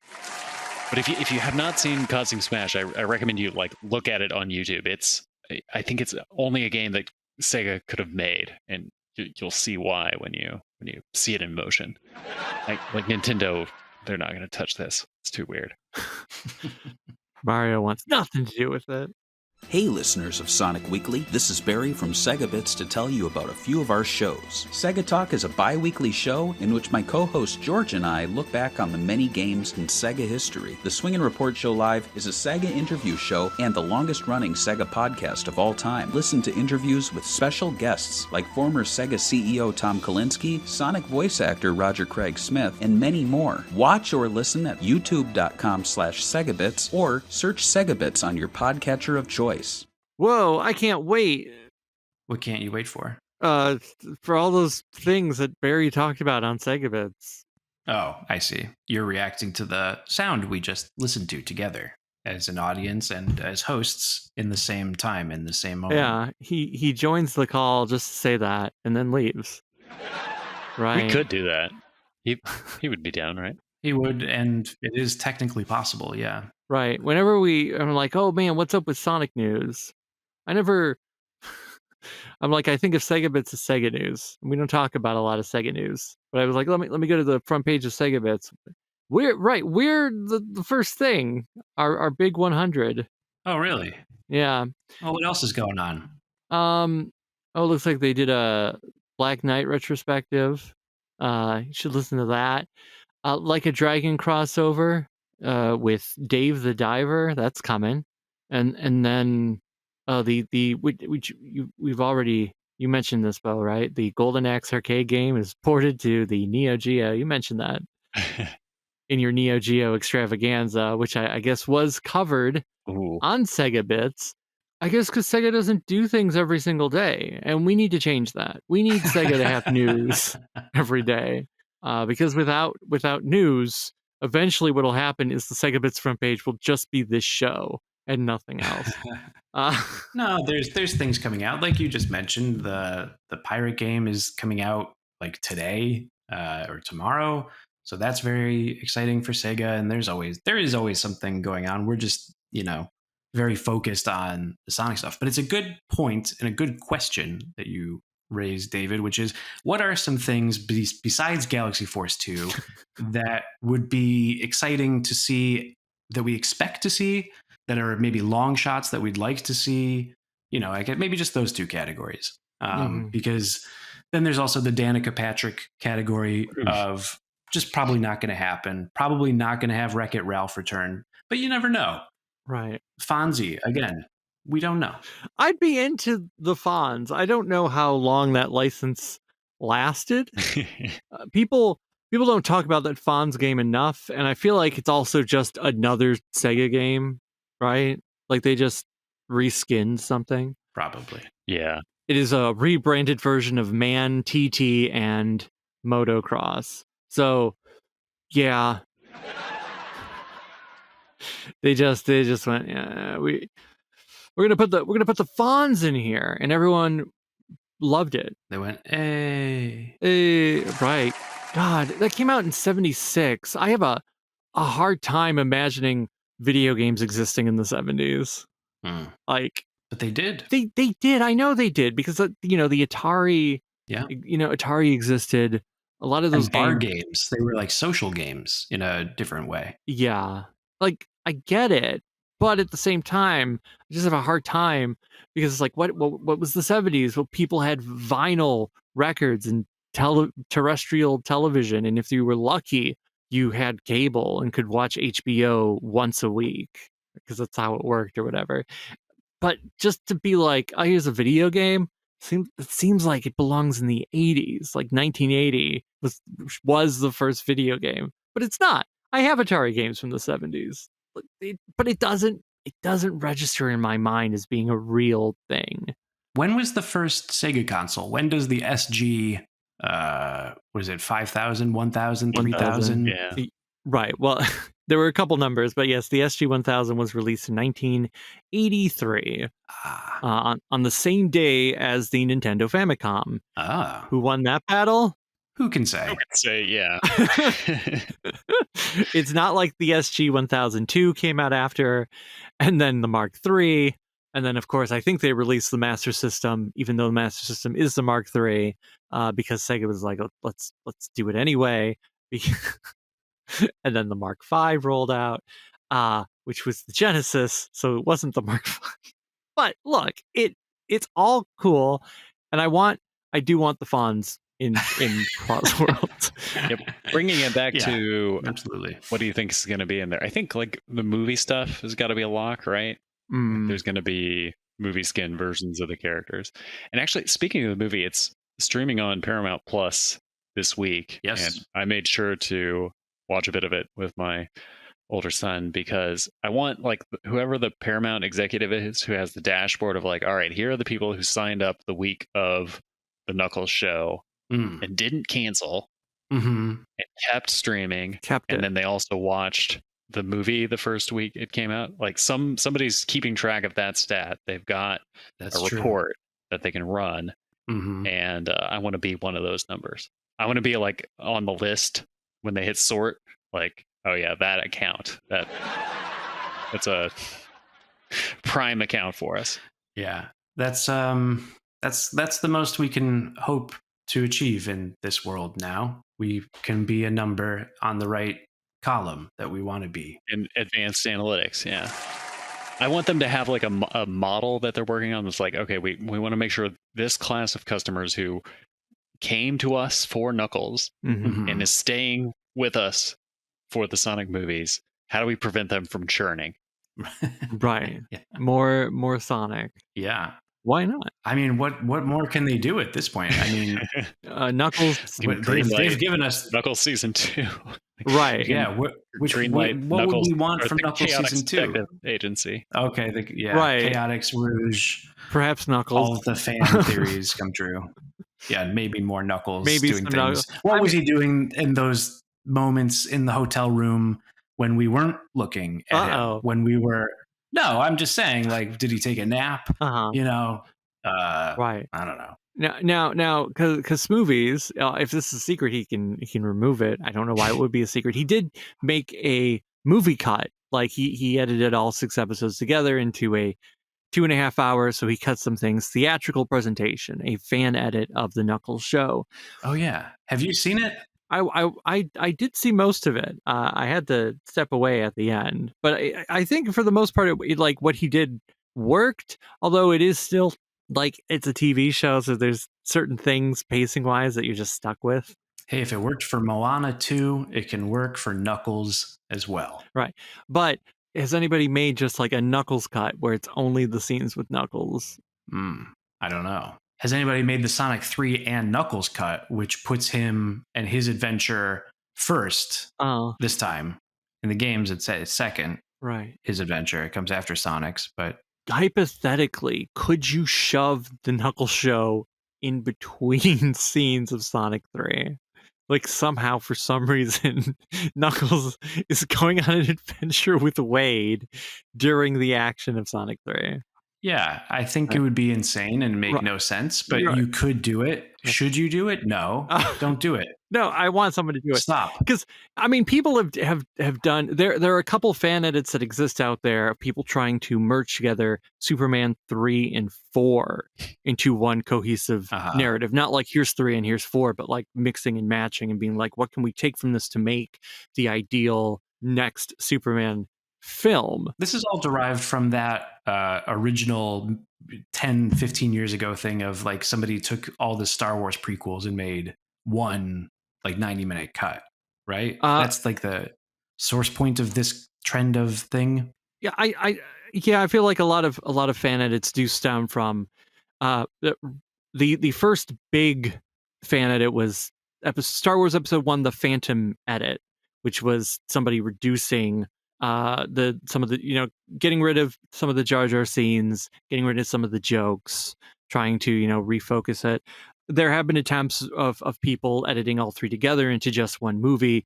But if you have not seen Cosmic Smash, I recommend you like look at it on YouTube. I think it's only a game that Sega could have made, and you'll see why when you see it in motion. Like Nintendo, they're not going to touch this. It's too weird. Mario wants nothing to do with it. Hey listeners of Sonic Weekly, this is Barry from Sega Bits to tell you about a few of our shows. Sega Talk is a bi-weekly show in which my co-host George and I look back on the many games in Sega history. The Swing and Report Show Live is a Sega interview show and the longest-running Sega podcast of all time. Listen to interviews with special guests like former Sega CEO Tom Kalinske, Sonic voice actor Roger Craig Smith, and many more. Watch or listen at youtube.com/SegaBits or search Sega Bits on your podcatcher of choice. Whoa, I can't wait. What can't you wait for? For all those things that Barry talked about on Sega Bits. Oh, I see. You're reacting to the sound we just listened to together as an audience and as hosts in the same time, in the same moment. Yeah, he joins the call just to say that and then leaves. Right. We could do that. He would be down, right? He would, and it is technically possible, yeah. Right. Whenever I'm like, oh man, what's up with Sonic news? I'm like, I think of Sega Bits as Sega news. We don't talk about a lot of Sega news. But I was like, let me go to the front page of Sega Bits. We're the first thing. Our big 100. Oh, really? Yeah. Oh, what else is going on? It looks like they did a Black Knight retrospective. You should listen to that. Like a Dragon crossover with Dave the Diver, that's coming, and then we've already, you mentioned this, Bo, right? The Golden Axe arcade game is ported to the Neo Geo. You mentioned that in your Neo Geo extravaganza, which I guess was covered on Sega Bits. I guess because Sega doesn't do things every single day, and we need to change that. We need Sega to have news every day. Because without news, eventually what'll happen is the Sega Bits front page will just be this show and nothing else. No, there's things coming out, like you just mentioned. The pirate game is coming out like today or tomorrow, so that's very exciting for Sega. And there is always something going on. We're just very focused on the Sonic stuff. But it's a good point and a good question that you raised, David, which is, what are some things besides Galaxy Force 2 that would be exciting to see, that we expect to see, that are maybe long shots that we'd like to see? I get maybe just those two categories. Because then there's also the Danica Patrick category of just probably not going to happen, probably not going to have Wreck-It Ralph return, but you never know. Right. Fonzie, again, we don't know. I'd be into the Fonz. I don't know how long that license lasted. People don't talk about that Fonz game enough, and I feel like it's also just another Sega game, right? Like they just reskinned something. Probably. Yeah. It is a rebranded version of Man, TT, and Motocross. So, yeah. They just went, yeah, we're gonna put the Fonz in here, and everyone loved it. They went, hey, right? God, that came out in 76. I have a hard time imagining video games existing in the 70s. Like, but they did. They did. I know they did because the Atari. Yeah. Atari existed. A lot of those bar games, they were like social games in a different way. Yeah, like I get it, but at the same time, I just have a hard time because it's like, what was the 70s? Well, people had vinyl records and terrestrial television, and if you were lucky, you had cable and could watch HBO once a week because that's how it worked or whatever. But just to be like, oh, here's a video game, it seems like it belongs in the 80s. Like 1980 was the first video game, but it's not. I have Atari games from the 70s, but it doesn't register in my mind as being a real thing. When was the first Sega console? When does the SG, what is it, 5,000, 1,000, 3,000? Yeah. Right. Well, there were a couple numbers, but yes, the SG-1000 was released in 1983 on the same day as the Nintendo Famicom. Who won that battle? Who can say? Who can say, yeah. It's not like the SG-1002 came out after, and then the Mark III, and then, of course, I think they released the Master System, even though the Master System is the Mark III, because Sega was like, let's do it anyway. And then the Mark V rolled out, which was the Genesis, so it wasn't the Mark V. But look, it's all cool, and I do want the Fonz in CrossWorlds. Yep. Bringing it back to absolutely. What do you think is going to be in there? I think like the movie stuff has got to be a lock, right? There's going to be movie skin versions of the characters. And actually, speaking of the movie, it's streaming on Paramount Plus this week. Yes. And I made sure to watch a bit of it with my older son because I want like whoever the Paramount executive is who has the dashboard of like, all right, here are the people who signed up the week of the Knuckles show and didn't cancel and kept streaming. And then they also watched the movie the first week it came out. Like somebody's keeping track of that stat. They've got a report that they can run. And I want to be one of those numbers. I want to be like on the list when they hit sort, like, oh yeah, that account. That's a prime account for us. Yeah. That's the most we can hope to achieve in this world now. We can be a number on the right column that we want to be. In advanced analytics, yeah. I want them to have like a model that they're working on that's like, okay, we want to make sure this class of customers who came to us for Knuckles and is staying with us for the Sonic movies, how do we prevent them from churning? Right. Yeah. More Sonic. Yeah. Why not? I mean, what more can they do at this point? I mean, Knuckles. They've given us Knuckles Season 2. Right. Yeah. What would we want from Knuckles Season 2? Agency. Okay. Right. Chaotix Rouge. Perhaps Knuckles. All of the fan theories come true. Yeah. Maybe more Knuckles doing things. Knuckles. What was he doing in those moments in the hotel room when we weren't looking at him? When we were... No, I'm just saying, like, did he take a nap? You know? Right. I don't know. Now, because Smoovies, if this is a secret, he can remove it. I don't know why it would be a secret. He did make a movie cut. Like, he edited all 6 episodes together into a 2.5 hours, so he cut some things. Theatrical presentation, a fan edit of the Knuckles show. Oh, yeah. Have you seen it? I did see most of it. I had to step away at the end, but I think for the most part, it like what he did worked. Although it is still like it's a TV show, so there's certain things pacing wise that you're just stuck with. Hey, if it worked for Moana 2, it can work for Knuckles as well. Right, but has anybody made just like a Knuckles cut where it's only the scenes with Knuckles? I don't know. Has anybody made the Sonic 3 and Knuckles cut, which puts him and his adventure first this time? In the games, it's second. Right. His adventure. It comes after Sonic's, but... Hypothetically, could you shove the Knuckles show in between scenes of Sonic 3? Like, somehow, for some reason, Knuckles is going on an adventure with Wade during the action of Sonic 3. Yeah, I think it would be insane and make no sense, but you could do it. Should you do it? No, don't do it. No, I want someone to do it. Stop. Because, I mean, people have done, there are a couple fan edits that exist out there of people trying to merge together Superman 3 and 4 into one cohesive narrative. Not like here's 3 and here's 4, but like mixing and matching and being like, what can we take from this to make the ideal next Superman film? This is all derived from that original 10, 15 years ago thing of like somebody took all the Star Wars prequels and made one like 90-minute cut, right? That's like the source point of this trend of thing. Yeah, I feel like a lot of fan edits do stem from the first big fan edit was Star Wars Episode 1, the Phantom edit, which was somebody reducing some of the, getting rid of some of the Jar Jar scenes, getting rid of some of the jokes, trying to, refocus it. There have been attempts of people editing all three together into just one movie.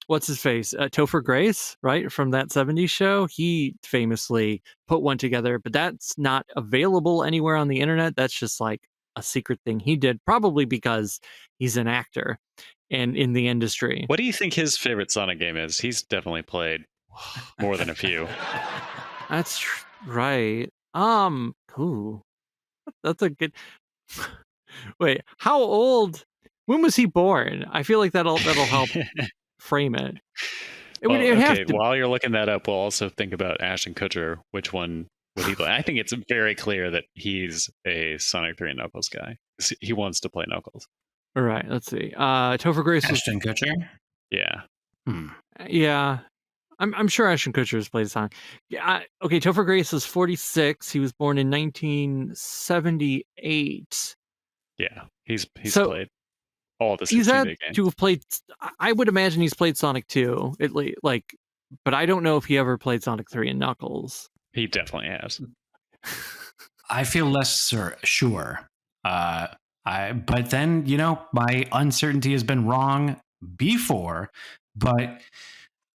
What's his face? Topher Grace, right? From that 70s show. He famously put one together, but that's not available anywhere on the internet. That's just like a secret thing he did, probably because he's an actor and in the industry. What do you think his favorite Sonic game is? He's definitely played more than a few. That's right. Ooh, that's a good. Wait, how old? When was he born? I feel like that'll help frame it. While you're looking that up, we'll also think about Ashton Kutcher. Which one would he play? I think it's very clear that he's a Sonic 3 and Knuckles guy. He wants to play Knuckles. All right, let's see. Topher Grace. Ashton Kutcher? Yeah. Yeah. I'm sure Ashton Kutcher has played Sonic. Yeah. Okay, Topher Grace is 46. He was born in 1978. Yeah, he's played all the 16-bit he's had games. To have played. I would imagine he's played Sonic 2, but I don't know if he ever played Sonic 3 and Knuckles. He definitely has. I feel less sure. But then my uncertainty has been wrong before. But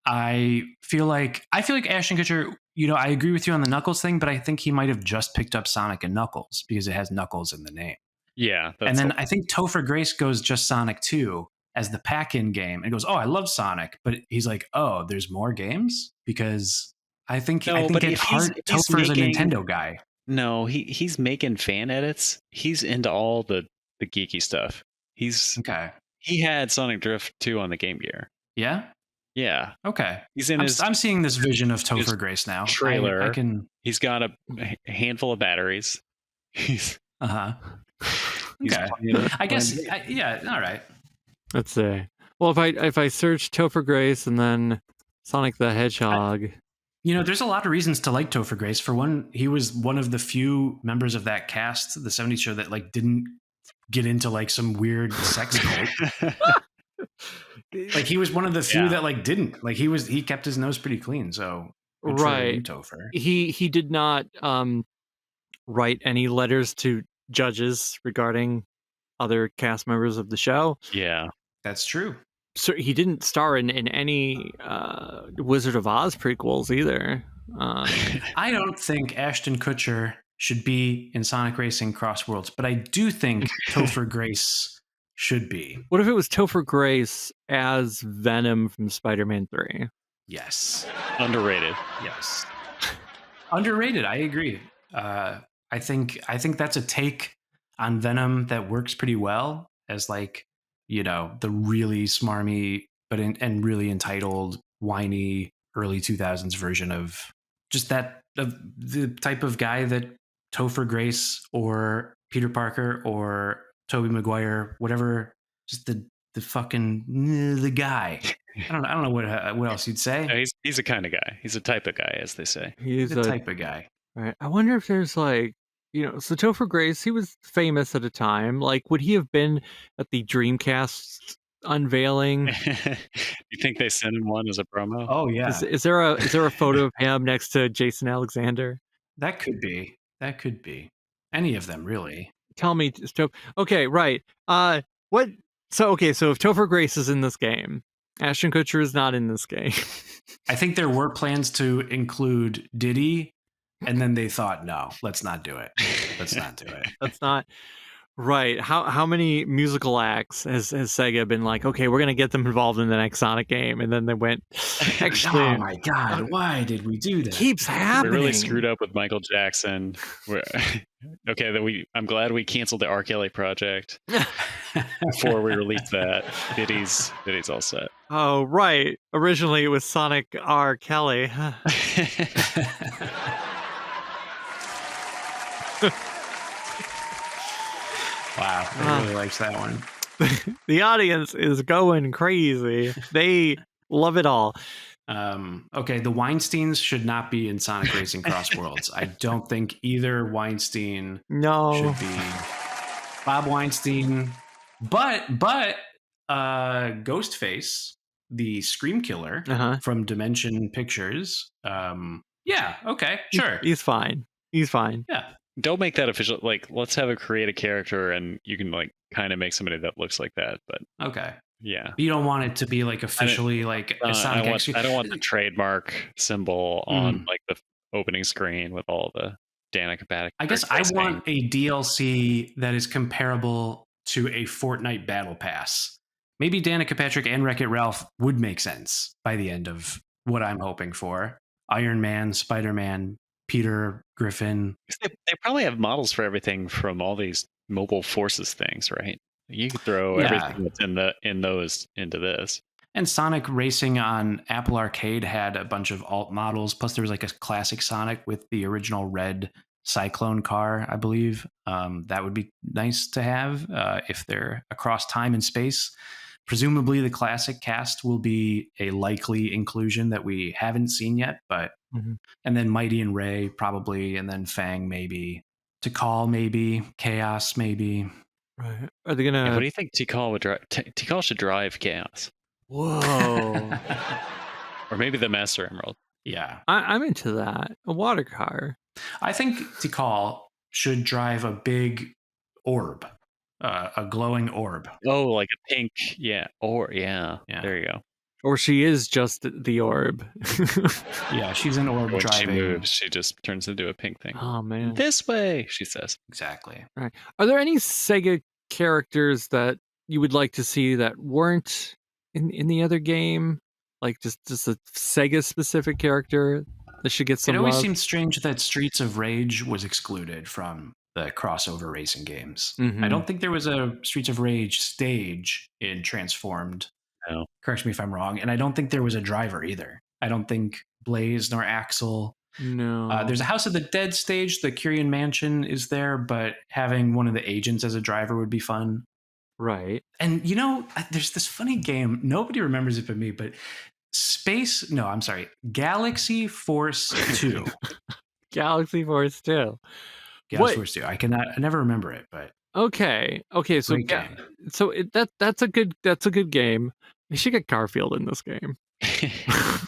I feel like Ashton Kutcher. I agree with you on the Knuckles thing, but I think he might have just picked up Sonic and Knuckles because it has Knuckles in the name. Yeah. And then I think Topher Grace goes just Sonic 2 as the pack-in game and goes, oh, I love Sonic. But he's like, oh, there's more games? Because I think Topher's a Nintendo guy. No, he's making fan edits. He's into all the geeky stuff. Okay. He had Sonic Drift 2 on the Game Gear. Yeah? Yeah. Okay. He's in I'm seeing this vision of Topher Grace now. Trailer. He's got a handful of batteries. He's Okay. I guess. Yeah. All right. Let's see. Well, if I search Topher Grace and then Sonic the Hedgehog, there's a lot of reasons to like Topher Grace. For one, he was one of the few members of that cast, the 70s show, that like didn't get into like some weird sex cult. Like he was one of the few that like didn't. Like he kept his nose pretty clean. So right. Topher. He did not write any letters to judges regarding other cast members of the show. Yeah, that's true. So he didn't star in any Wizard of Oz prequels either. I don't think Ashton Kutcher should be in Sonic Racing CrossWorlds, but I do think Topher Grace should be. What if it was Topher Grace as Venom from Spider-Man 3? Yes. Underrated. Yes. Underrated. I agree. I think that's a take on Venom that works pretty well as like, the really smarmy and really entitled, whiny early 2000s version of just that of the type of guy that Topher Grace or Peter Parker or Tobey Maguire, whatever, just the fucking the guy. I don't know what else you'd say. No, he's a kind of guy. He's a type of guy, as they say. He's the type of guy. Right. I wonder if there's like, so Topher Grace, he was famous at a time. Like, would he have been at the Dreamcast unveiling? You think they sent him one as a promo? Oh yeah. Is there a photo of him next to Jason Alexander? That could be. Any of them, really. Tell me, okay, right. What? So if Topher Grace is in this game, Ashton Kutcher is not in this game. I think there were plans to include Diddy And then they thought, no, let's not do it. Let's not do it. That's not right. How many musical acts has Sega been like, okay, we're gonna get them involved in the next Sonic game, and then they went, actually, Oh my God, why did we do that? keeps happening. We really screwed up with Michael Jackson. Okay, I'm glad we canceled the R. Kelly project before we released that. Diddy's all set. Oh right. Originally it was Sonic R. Kelly. Wow, I really likes that one. The audience is going crazy. They love it all. Okay, the Weinsteins should not be in Sonic Racing CrossWorlds. I don't think either Weinstein No. should be Bob Weinstein, but Ghostface, the Scream Killer Uh-huh. from Dimension Pictures. Yeah, okay, sure. He's fine. He's fine. Yeah. Don't make that official. Like, let's have a create a character, and you can like kind of make somebody that looks like that. But Okay. yeah, You don't want it to be like officially like a Sonic I don't want the trademark symbol on like the opening screen with all the Danica Patrick. I guess I want a DLC that is comparable to a Fortnite Battle Pass. Maybe Danica Patrick and Wreck-It Ralph would make sense by the end of what I'm hoping for. Iron Man, Spider-Man, Peter Griffin. They probably have models for everything from all these mobile forces things, right? You could throw everything that's in those into this. And Sonic Racing on Apple Arcade had a bunch of alt models. Plus, there was like a classic Sonic with the original red Cyclone car, I believe. That would be nice to have if they're across time and space. Presumably, the classic cast will be a likely inclusion that we haven't seen yet. But and then Mighty and Ray probably, and then Fang maybe, Tikal maybe, Chaos maybe. Right. Are they gonna? Yeah, what do you think Tikal would drive? Tikal should drive Chaos. Whoa. Or maybe the Master Emerald. Yeah. I'm into that. A water car. I think Tikal should drive a big orb, a glowing orb. Oh, like a pink, yeah. Yeah. There you go. Or she is just the orb. Yeah, she's an orb When driving. she moves, she just turns into a pink thing. Oh man. This way, she says. Exactly. Right. Are there any Sega characters that you would like to see that weren't in the other game? Like just a Sega specific character that should get some It always love? seemed strange that Streets of Rage was excluded from the crossover racing games. Mhm. I don't think there was a Streets of Rage stage in Transformed. No. Correct me if I'm wrong. And I don't think there was a driver either. I don't think Blaze nor Axel. No. There's a House of the Dead stage. The Kyrian Mansion is there, but having one of the agents as a driver would be fun. Right. And there's this funny game. Nobody remembers it but me, but Galaxy Force 2. Galaxy Force 2. Galaxy Force 2. I never remember it, but Okay. So great game. that's a good game. We should get Garfield in this game.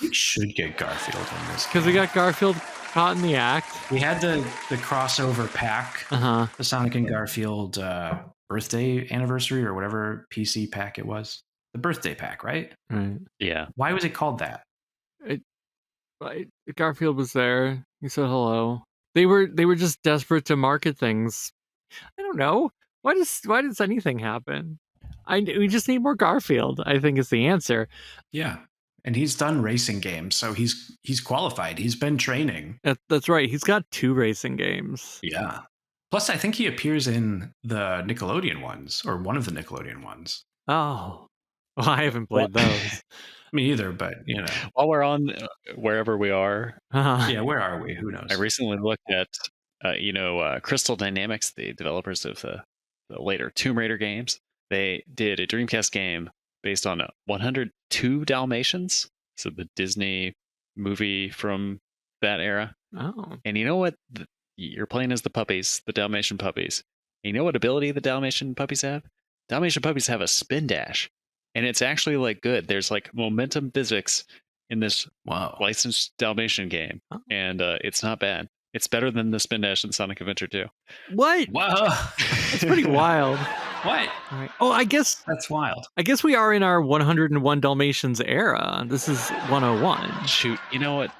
We should get Garfield in this Because we got Garfield caught in the act. We had the crossover pack, Uh-huh. the Sonic and Garfield birthday anniversary or whatever PC pack it was. The birthday pack, right? Right. Yeah. Why was it called that? Right. Garfield was there. He said hello. They were just desperate to market things. I don't know. Why does anything happen? We just need more Garfield, I think is the answer. Yeah. And he's done racing games, so he's qualified. He's been training. That's right. He's got 2 racing games. Yeah. Plus, I think he appears in the Nickelodeon ones, or one of the Nickelodeon ones. Oh. Well, I haven't played those. Me either, but While we're on wherever we are, Uh-huh. yeah, where are we? Who knows? I recently looked at, Crystal Dynamics, the developers of the later Tomb Raider games. They did a Dreamcast game based on 102 Dalmatians, so the Disney movie from that era. Oh. And you know what? You're playing as the puppies, the Dalmatian puppies. And you know what ability the Dalmatian puppies have? Dalmatian puppies have a spin dash. And it's actually like good. There's like momentum physics in this licensed Dalmatian game. Oh. And it's not bad. It's better than the spin dash in Sonic Adventure 2. What? Whoa. It's pretty wild. What? All right. Oh, I guess That's wild. we are in our 101 Dalmatians era. This is 101. Shoot, you know what?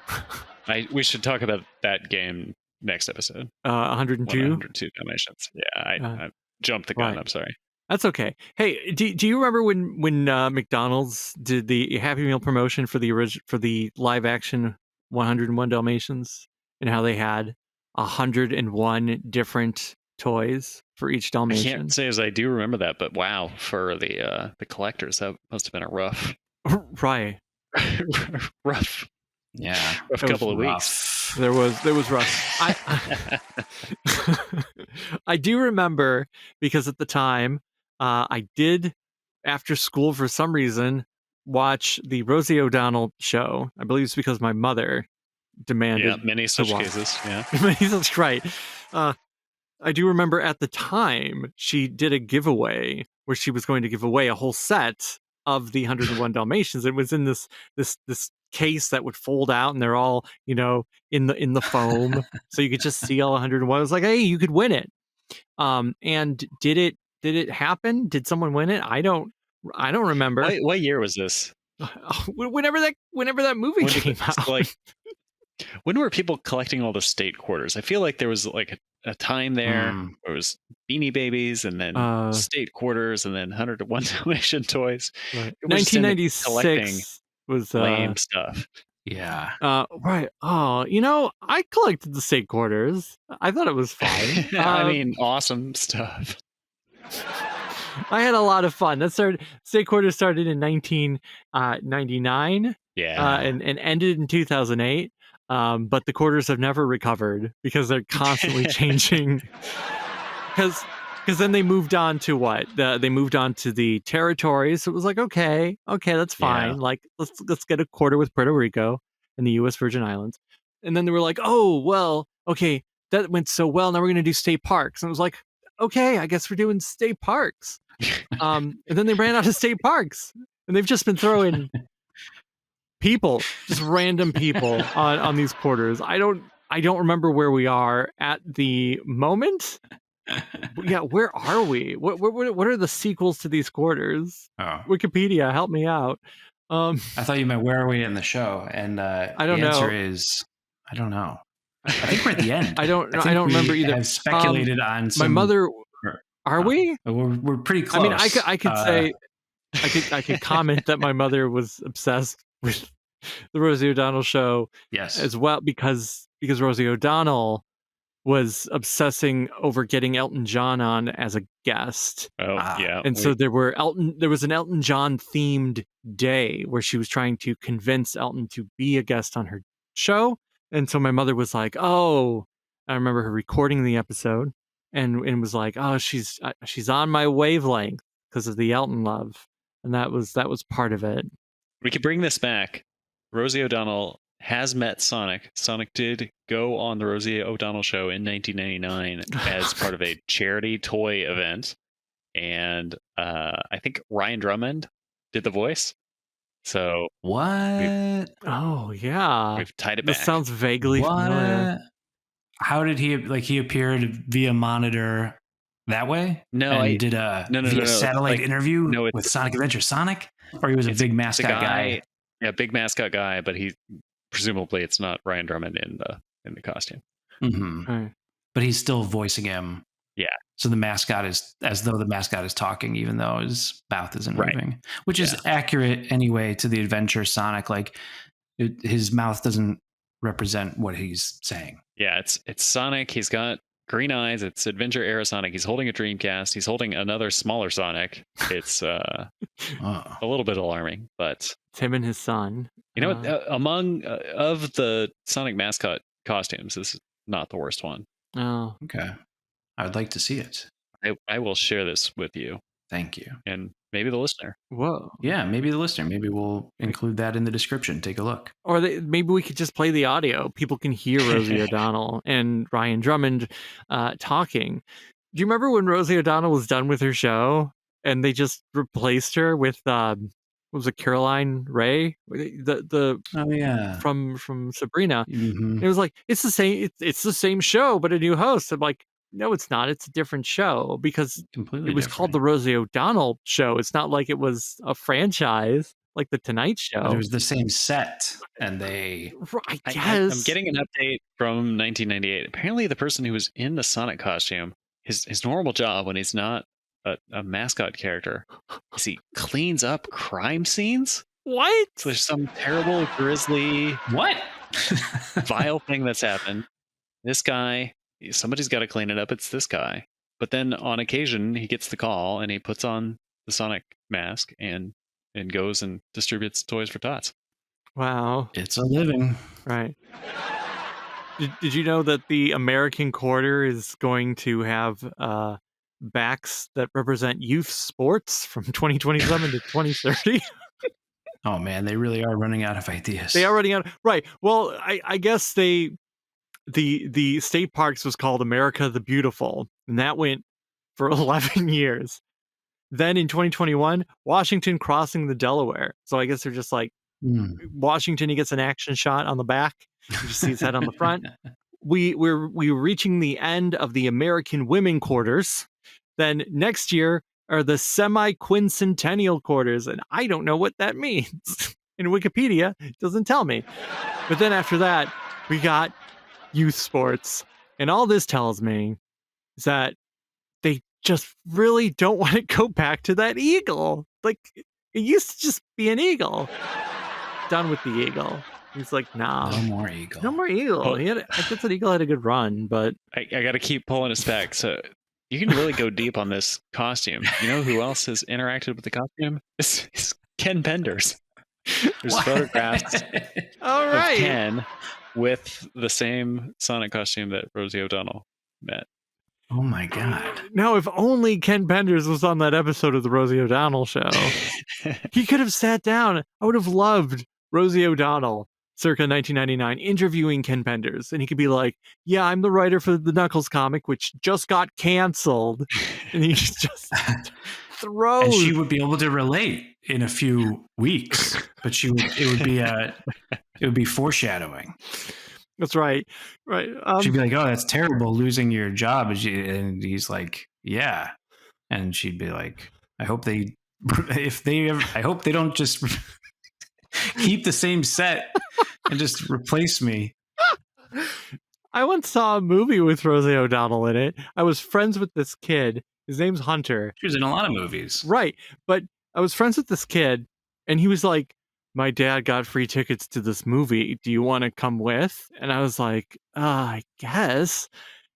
We should talk about that game next episode. 102? 102 Dalmatians. Yeah, I jumped the gun. Right. I'm sorry. That's okay. Hey, do you remember when McDonald's did the Happy Meal promotion for the live action 101 Dalmatians, and how they had 101 different toys for each I Dalmatian? can't say as I do remember that, but wow, for the collectors, that must have been a rough, Right. rough Yeah. couple of weeks. There was rough. I do remember, because at the time, I did, after school for some reason, watch the Rosie O'Donnell show. I believe it's because my mother demanded. Yeah, many such watch. cases. Yeah. That's right. I do remember at the time she did a giveaway where she was going to give away a whole set of the 101 Dalmatians. It was in this case that would fold out, and they're all, in the foam, so you could just see all 101. I was like, hey, you could win it. And did it happen? Did someone win it? I don't remember. What year was this? Whenever that movie came out. Like, when were people collecting all the state quarters? I feel like there was like a time there where it was Beanie Babies, and then state quarters, and then 101 Dalmatian toys. Right. 1996 was lame stuff. Yeah. Right. Oh, I collected the state quarters. I thought it was fun. I mean, awesome stuff. I had a lot of fun. State quarters started in 1999. Yeah. And ended in 2008. But the quarters have never recovered because they're constantly changing. Because then they moved on to what? They moved on to the territories. So it was like, okay, that's fine. Yeah. Like, let's get a quarter with Puerto Rico and the U.S. Virgin Islands. And then they were like, oh, well, okay, that went so well. Now we're going to do state parks. And it was like, okay, I guess we're doing state parks. And then they ran out of state parks, and they've just been throwing people, just random people on these quarters. I don't remember where we are at the moment. Yeah, where are we? What are the sequels to these quarters? Oh. Wikipedia, help me out. I thought you meant where are we in the show, and I don't the answer know. is I don't know. I think we're at the end. I don't remember either. Have speculated on some. My mother. Are we? We're pretty close. I mean, I could say, I could comment that my mother was obsessed with the Rosie O'Donnell show, yes, as well, because Rosie O'Donnell was obsessing over getting Elton John on as a guest. Oh, yeah. And so there was an Elton John themed day where she was trying to convince Elton to be a guest on her show. And so my mother was like, oh, I remember her recording the episode and was like, oh, she's on my wavelength because of the Elton love. And that was part of it. We could bring this back. Rosie O'Donnell has met Sonic. Sonic did go on the Rosie O'Donnell show in 1999 as part of a charity toy event. And I think Ryan Drummond did the voice. So what? Oh, yeah. We've tied it back. This sounds vaguely familiar. How did he appeared via monitor that way? No, and did a via satellite interview with Sonic Adventure Sonic? Or he was a big mascot guy? Yeah, big mascot guy, but presumably it's not Ryan Drummond in the costume. Mm-hmm. Right. But he's still voicing him. Yeah. So the mascot is as though the mascot is talking, even though his mouth isn't moving, which is accurate anyway to the adventure Sonic. Like his mouth doesn't represent what he's saying. Yeah, it's Sonic. He's got green eyes. It's adventure era Sonic. He's holding a Dreamcast. He's holding another smaller Sonic. It's a little bit alarming, but it's him and his son. You know what? Among of the Sonic mascot costumes, this is not the worst one. Oh, okay. I would like to see it. I will share this with you. Thank you. And maybe the listener. Whoa. Yeah, maybe the listener. Maybe we'll include that in the description. Take a look. Or maybe we could just play the audio. People can hear Rosie O'Donnell and Ryan Drummond talking. Do you remember when Rosie O'Donnell was done with her show and they just replaced her with what was it, Caroline Ray? From Sabrina. Mm-hmm. It was like it's the same show, but a new host. I'm like, no, it's not. It's a different show because completely it was called the Rosie O'Donnell show. It's not like it was a franchise. like the Tonight Show. It was the same set, and they. I I'm guess. getting an update from 1998. Apparently, the person who was in the Sonic costume, his normal job when he's not a mascot character, is he cleans up crime scenes. What? So there's some terrible, grisly, What? vile thing that's happened. This guy, somebody's got to clean it up. It's this guy. But then on occasion, he gets the call and he puts on the Sonic mask and goes and distributes toys for tots. Wow. It's a living. Right. Did you know that the American quarter is going to have backs that represent youth sports from 2027 to 2030? Oh man, they really are running out of ideas. They are running out. Right. Well, I guess the state parks was called America the Beautiful, and that went for 11 years. Then in 2021, Washington crossing the Delaware. So I guess they're just like, Washington, he gets an action shot on the back. You just see his head on the front. We're reaching the end of the American women quarters. Then next year are the semi-quincentennial quarters, and I don't know what that means. In Wikipedia, it doesn't tell me. But then after that, we got youth sports. And all this tells me is that they just really don't want to go back to that eagle. Like, it used to just be an eagle. Done with the eagle. He's like, nah. No more eagle. No more eagle. Well, I guess that eagle had a good run, but... I got to keep pulling us back. So you can really go deep on this costume. You know who else has interacted with the costume? It's Ken Penders. There's What? photographs All of right. Ken with the same Sonic costume that Rosie O'Donnell met. Oh my god. Now, if only Ken Penders was on that episode of the Rosie O'Donnell show. He could have sat down. I would have loved Rosie O'Donnell, circa 1999, interviewing Ken Penders. And he could be like, yeah, I'm the writer for the Knuckles comic, which just got canceled. And he just throws. And she would be able to relate in a few weeks, but it would be foreshadowing. That's right. Right. She'd be like, oh, that's terrible losing your job. And he's like, yeah. And she'd be like, I hope they don't just keep the same set and just replace me. I once saw a movie with Rosie O'Donnell in it. I was friends with this kid. His name's Hunter. She was in a lot of movies. Right. But I was friends with this kid, and he was like, my dad got free tickets to this movie. Do you want to come with? And I was like, I guess.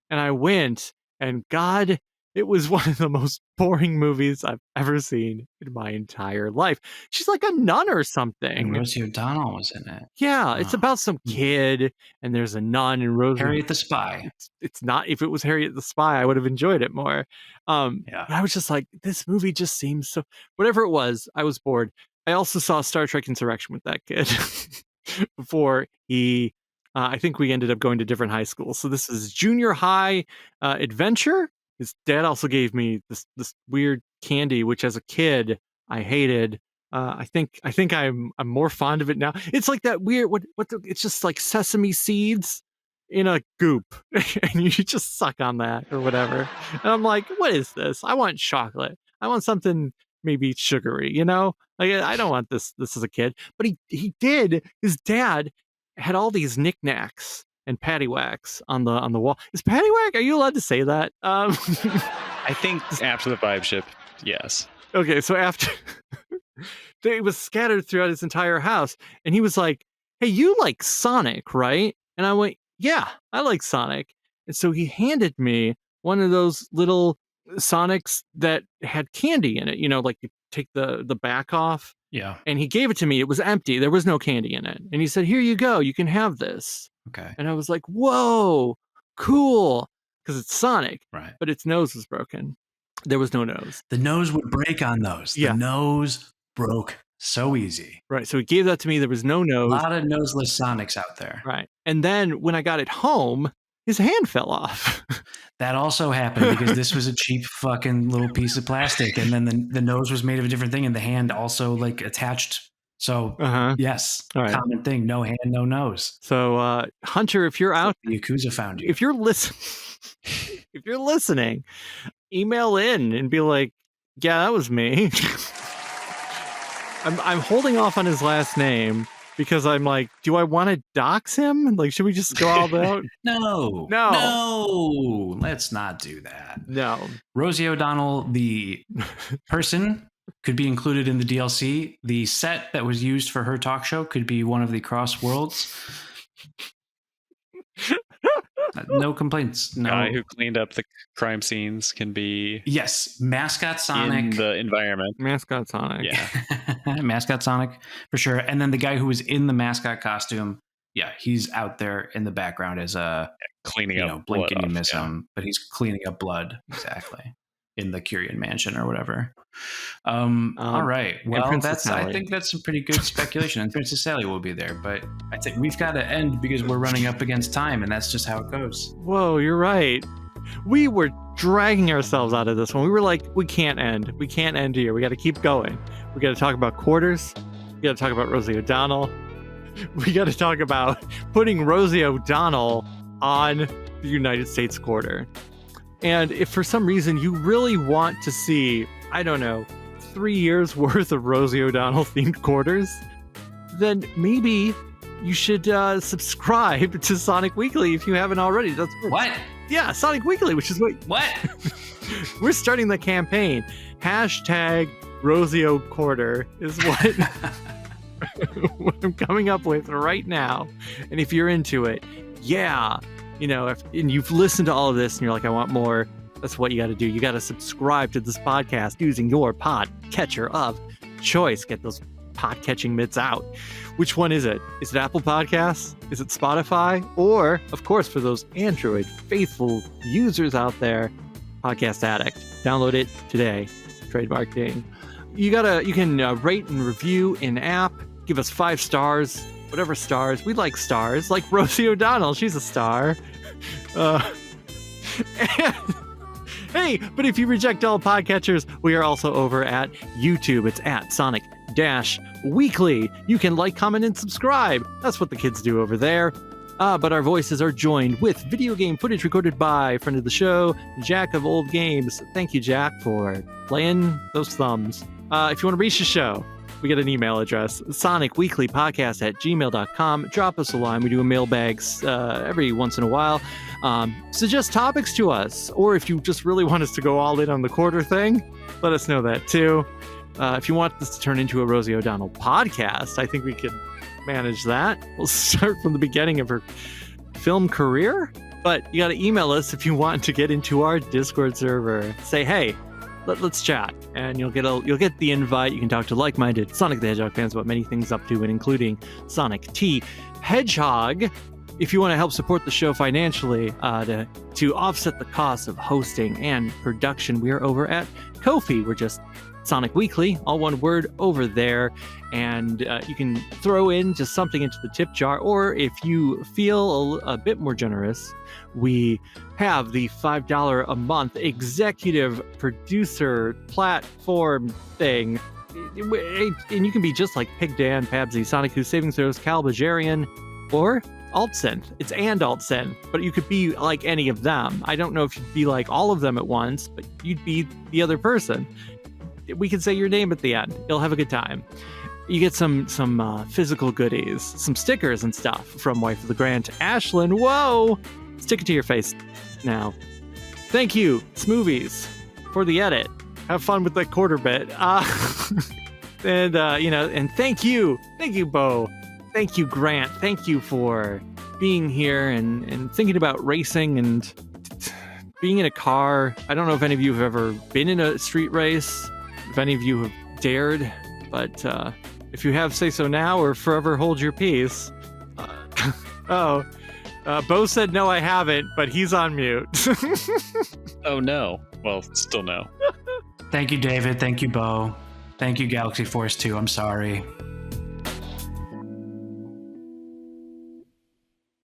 And I went, and God, it was one of the most boring movies I've ever seen in my entire life. She's like a nun or something. And Rosie O'Donnell was in it. Yeah, it's about some kid, and there's a nun, and Rosie. Harriet the Spy. It's not. If it was Harriet the Spy, I would have enjoyed it more. Yeah. I was just like, this movie just seems so. Whatever it was, I was bored. I also saw Star Trek Insurrection with that kid before he. I think we ended up going to different high schools. So this is junior high adventure. His dad also gave me this weird candy, which as a kid I hated. I think I'm more fond of it now. It's like that weird it's just like sesame seeds in a goop, and you just suck on that or whatever. And I'm like, what is this? I want chocolate. I want something maybe sugary, you know? Like, I don't want this as a kid. But he did. His dad had all these knickknacks and paddywhacks on the wall. Is paddywhack? Are you allowed to say that? I think after the vibe ship, yes. Okay, so after it was scattered throughout his entire house, and he was like, hey, you like Sonic, right? And I went, yeah, I like Sonic. And so he handed me one of those little Sonics that had candy in it, you know, like you take the back off. Yeah. And he gave it to me. It was empty. There was no candy in it. And he said, here you go. You can have this. Okay. And I was like, whoa, cool. Because it's Sonic. Right. But its nose was broken. There was no nose. The nose would break on those. Yeah. The nose broke so easy. Right. So he gave that to me. There was no A nose. lot of noseless Sonics out there. Right. And then when I got it home, his hand fell off. That also happened because this was a cheap fucking little piece of plastic. And then the nose was made of a different thing and the hand also like attached. So yes, All right. common thing. No hand, no nose. So Hunter, if you're out, The Yakuza found you. if you're listening, email in and be like, yeah, that was me. I'm holding off on his last name because I'm like, do I want to dox him? Like, should we just go all out? No. Let's not do that. No. Rosie O'Donnell, the person, could be included in the DLC. The set that was used for her talk show could be one of the CrossWorlds. No complaints. No. Guy who cleaned up the crime scenes can be Yes, Mascot Sonic. in the environment. Mascot Sonic. Yeah. Mascot Sonic for sure. And then the guy who was in the mascot costume, yeah, he's out there in the background as a Cleaning up blink blood and you off, miss yeah. him, but he's cleaning up blood exactly in the Curian mansion or whatever. All right. Well, Princess I Sally. think that's some pretty good speculation. And Princess Sally will be there, but I think we've got to end because we're running up against time, and that's just how it goes. Whoa, you're right. We were dragging ourselves out of this one. We were like, we can't end. We can't end here. We got to keep going. We got to talk about quarters. We got to talk about Rosie O'Donnell. We got to talk about putting Rosie O'Donnell on the United States quarter. And if for some reason you really want to see, I don't know, 3 years worth of Rosie O'Donnell themed quarters, then maybe you should subscribe to Sonic Weekly if you haven't already. That's What? Yeah, Sonic Weekly, which is what we're starting the campaign. Hashtag Rosie O Quarter is what, what I'm coming up with right now. And if you're into it, yeah, and you've listened to all of this and you're like, I want more, that's what you got to do. You got to subscribe to this podcast using your pod catcher of choice. Get those pod catching mitts out. Which one is it? Is it Apple Podcasts? Is it Spotify? Or, of course, for those Android faithful users out there, Podcast Addict. Download it today. Trademark ding. You can rate and review in app. Give us 5 stars. Whatever stars. We like stars. Like Rosie O'Donnell. She's a star. Hey, but if you reject all podcatchers, we are also over at YouTube. It's at Sonic-Weekly. You can like, comment, and subscribe. That's what the kids do over there. But our voices are joined with video game footage recorded by friend of the show, Jack of Old Games. Thank you, Jack, for playing those thumbs. If you want to reach the show, we get an email address, sonicweeklypodcast@gmail.com. Drop us a line. We do a mailbags every once in a while. Suggest topics to us, or if you just really want us to go all in on the quarter thing, let us know that too. If you want this to turn into a Rosie O'Donnell podcast, I think we could manage that. We'll start from the beginning of her film career, but you got to email us if you want to get into our Discord server. Say, hey, let's chat, and you'll get the invite. You can talk to like-minded Sonic the Hedgehog fans about many things up to and including Sonic T Hedgehog. If you want to help support the show financially to offset the cost of hosting and production, we are over at Ko-fi. We're just Sonic Weekly, all one word over there. And you can throw in just something into the tip jar, or if you feel a bit more generous, we have the $5 a month executive producer platform thing. And you can be just like PigDan, Pabsy, Sonikku, SavingThrows, Belgarion, or AltSynth. It's and AltSynth, but you could be like any of them. I don't know if you'd be like all of them at once, but you'd be the other person. We can say your name at the end. You'll have a good time. You get some physical goodies, some stickers and stuff from Wife of the Grant, Ashlyn. Whoa! Stick it to your face now. Thank you, Smoovies, for the edit. Have fun with that quarter bit. And thank you, Bo. Thank you, Grant. Thank you for being here and thinking about racing and being in a car. I don't know if any of you have ever been in a street race, if any of you have dared, but if you have, say so now or forever hold your peace. Bo said no, I haven't, but he's on mute. Oh, no. Well, still no. Thank you, David. Thank you, Bo. Thank you, Galaxy Force 2. I'm sorry.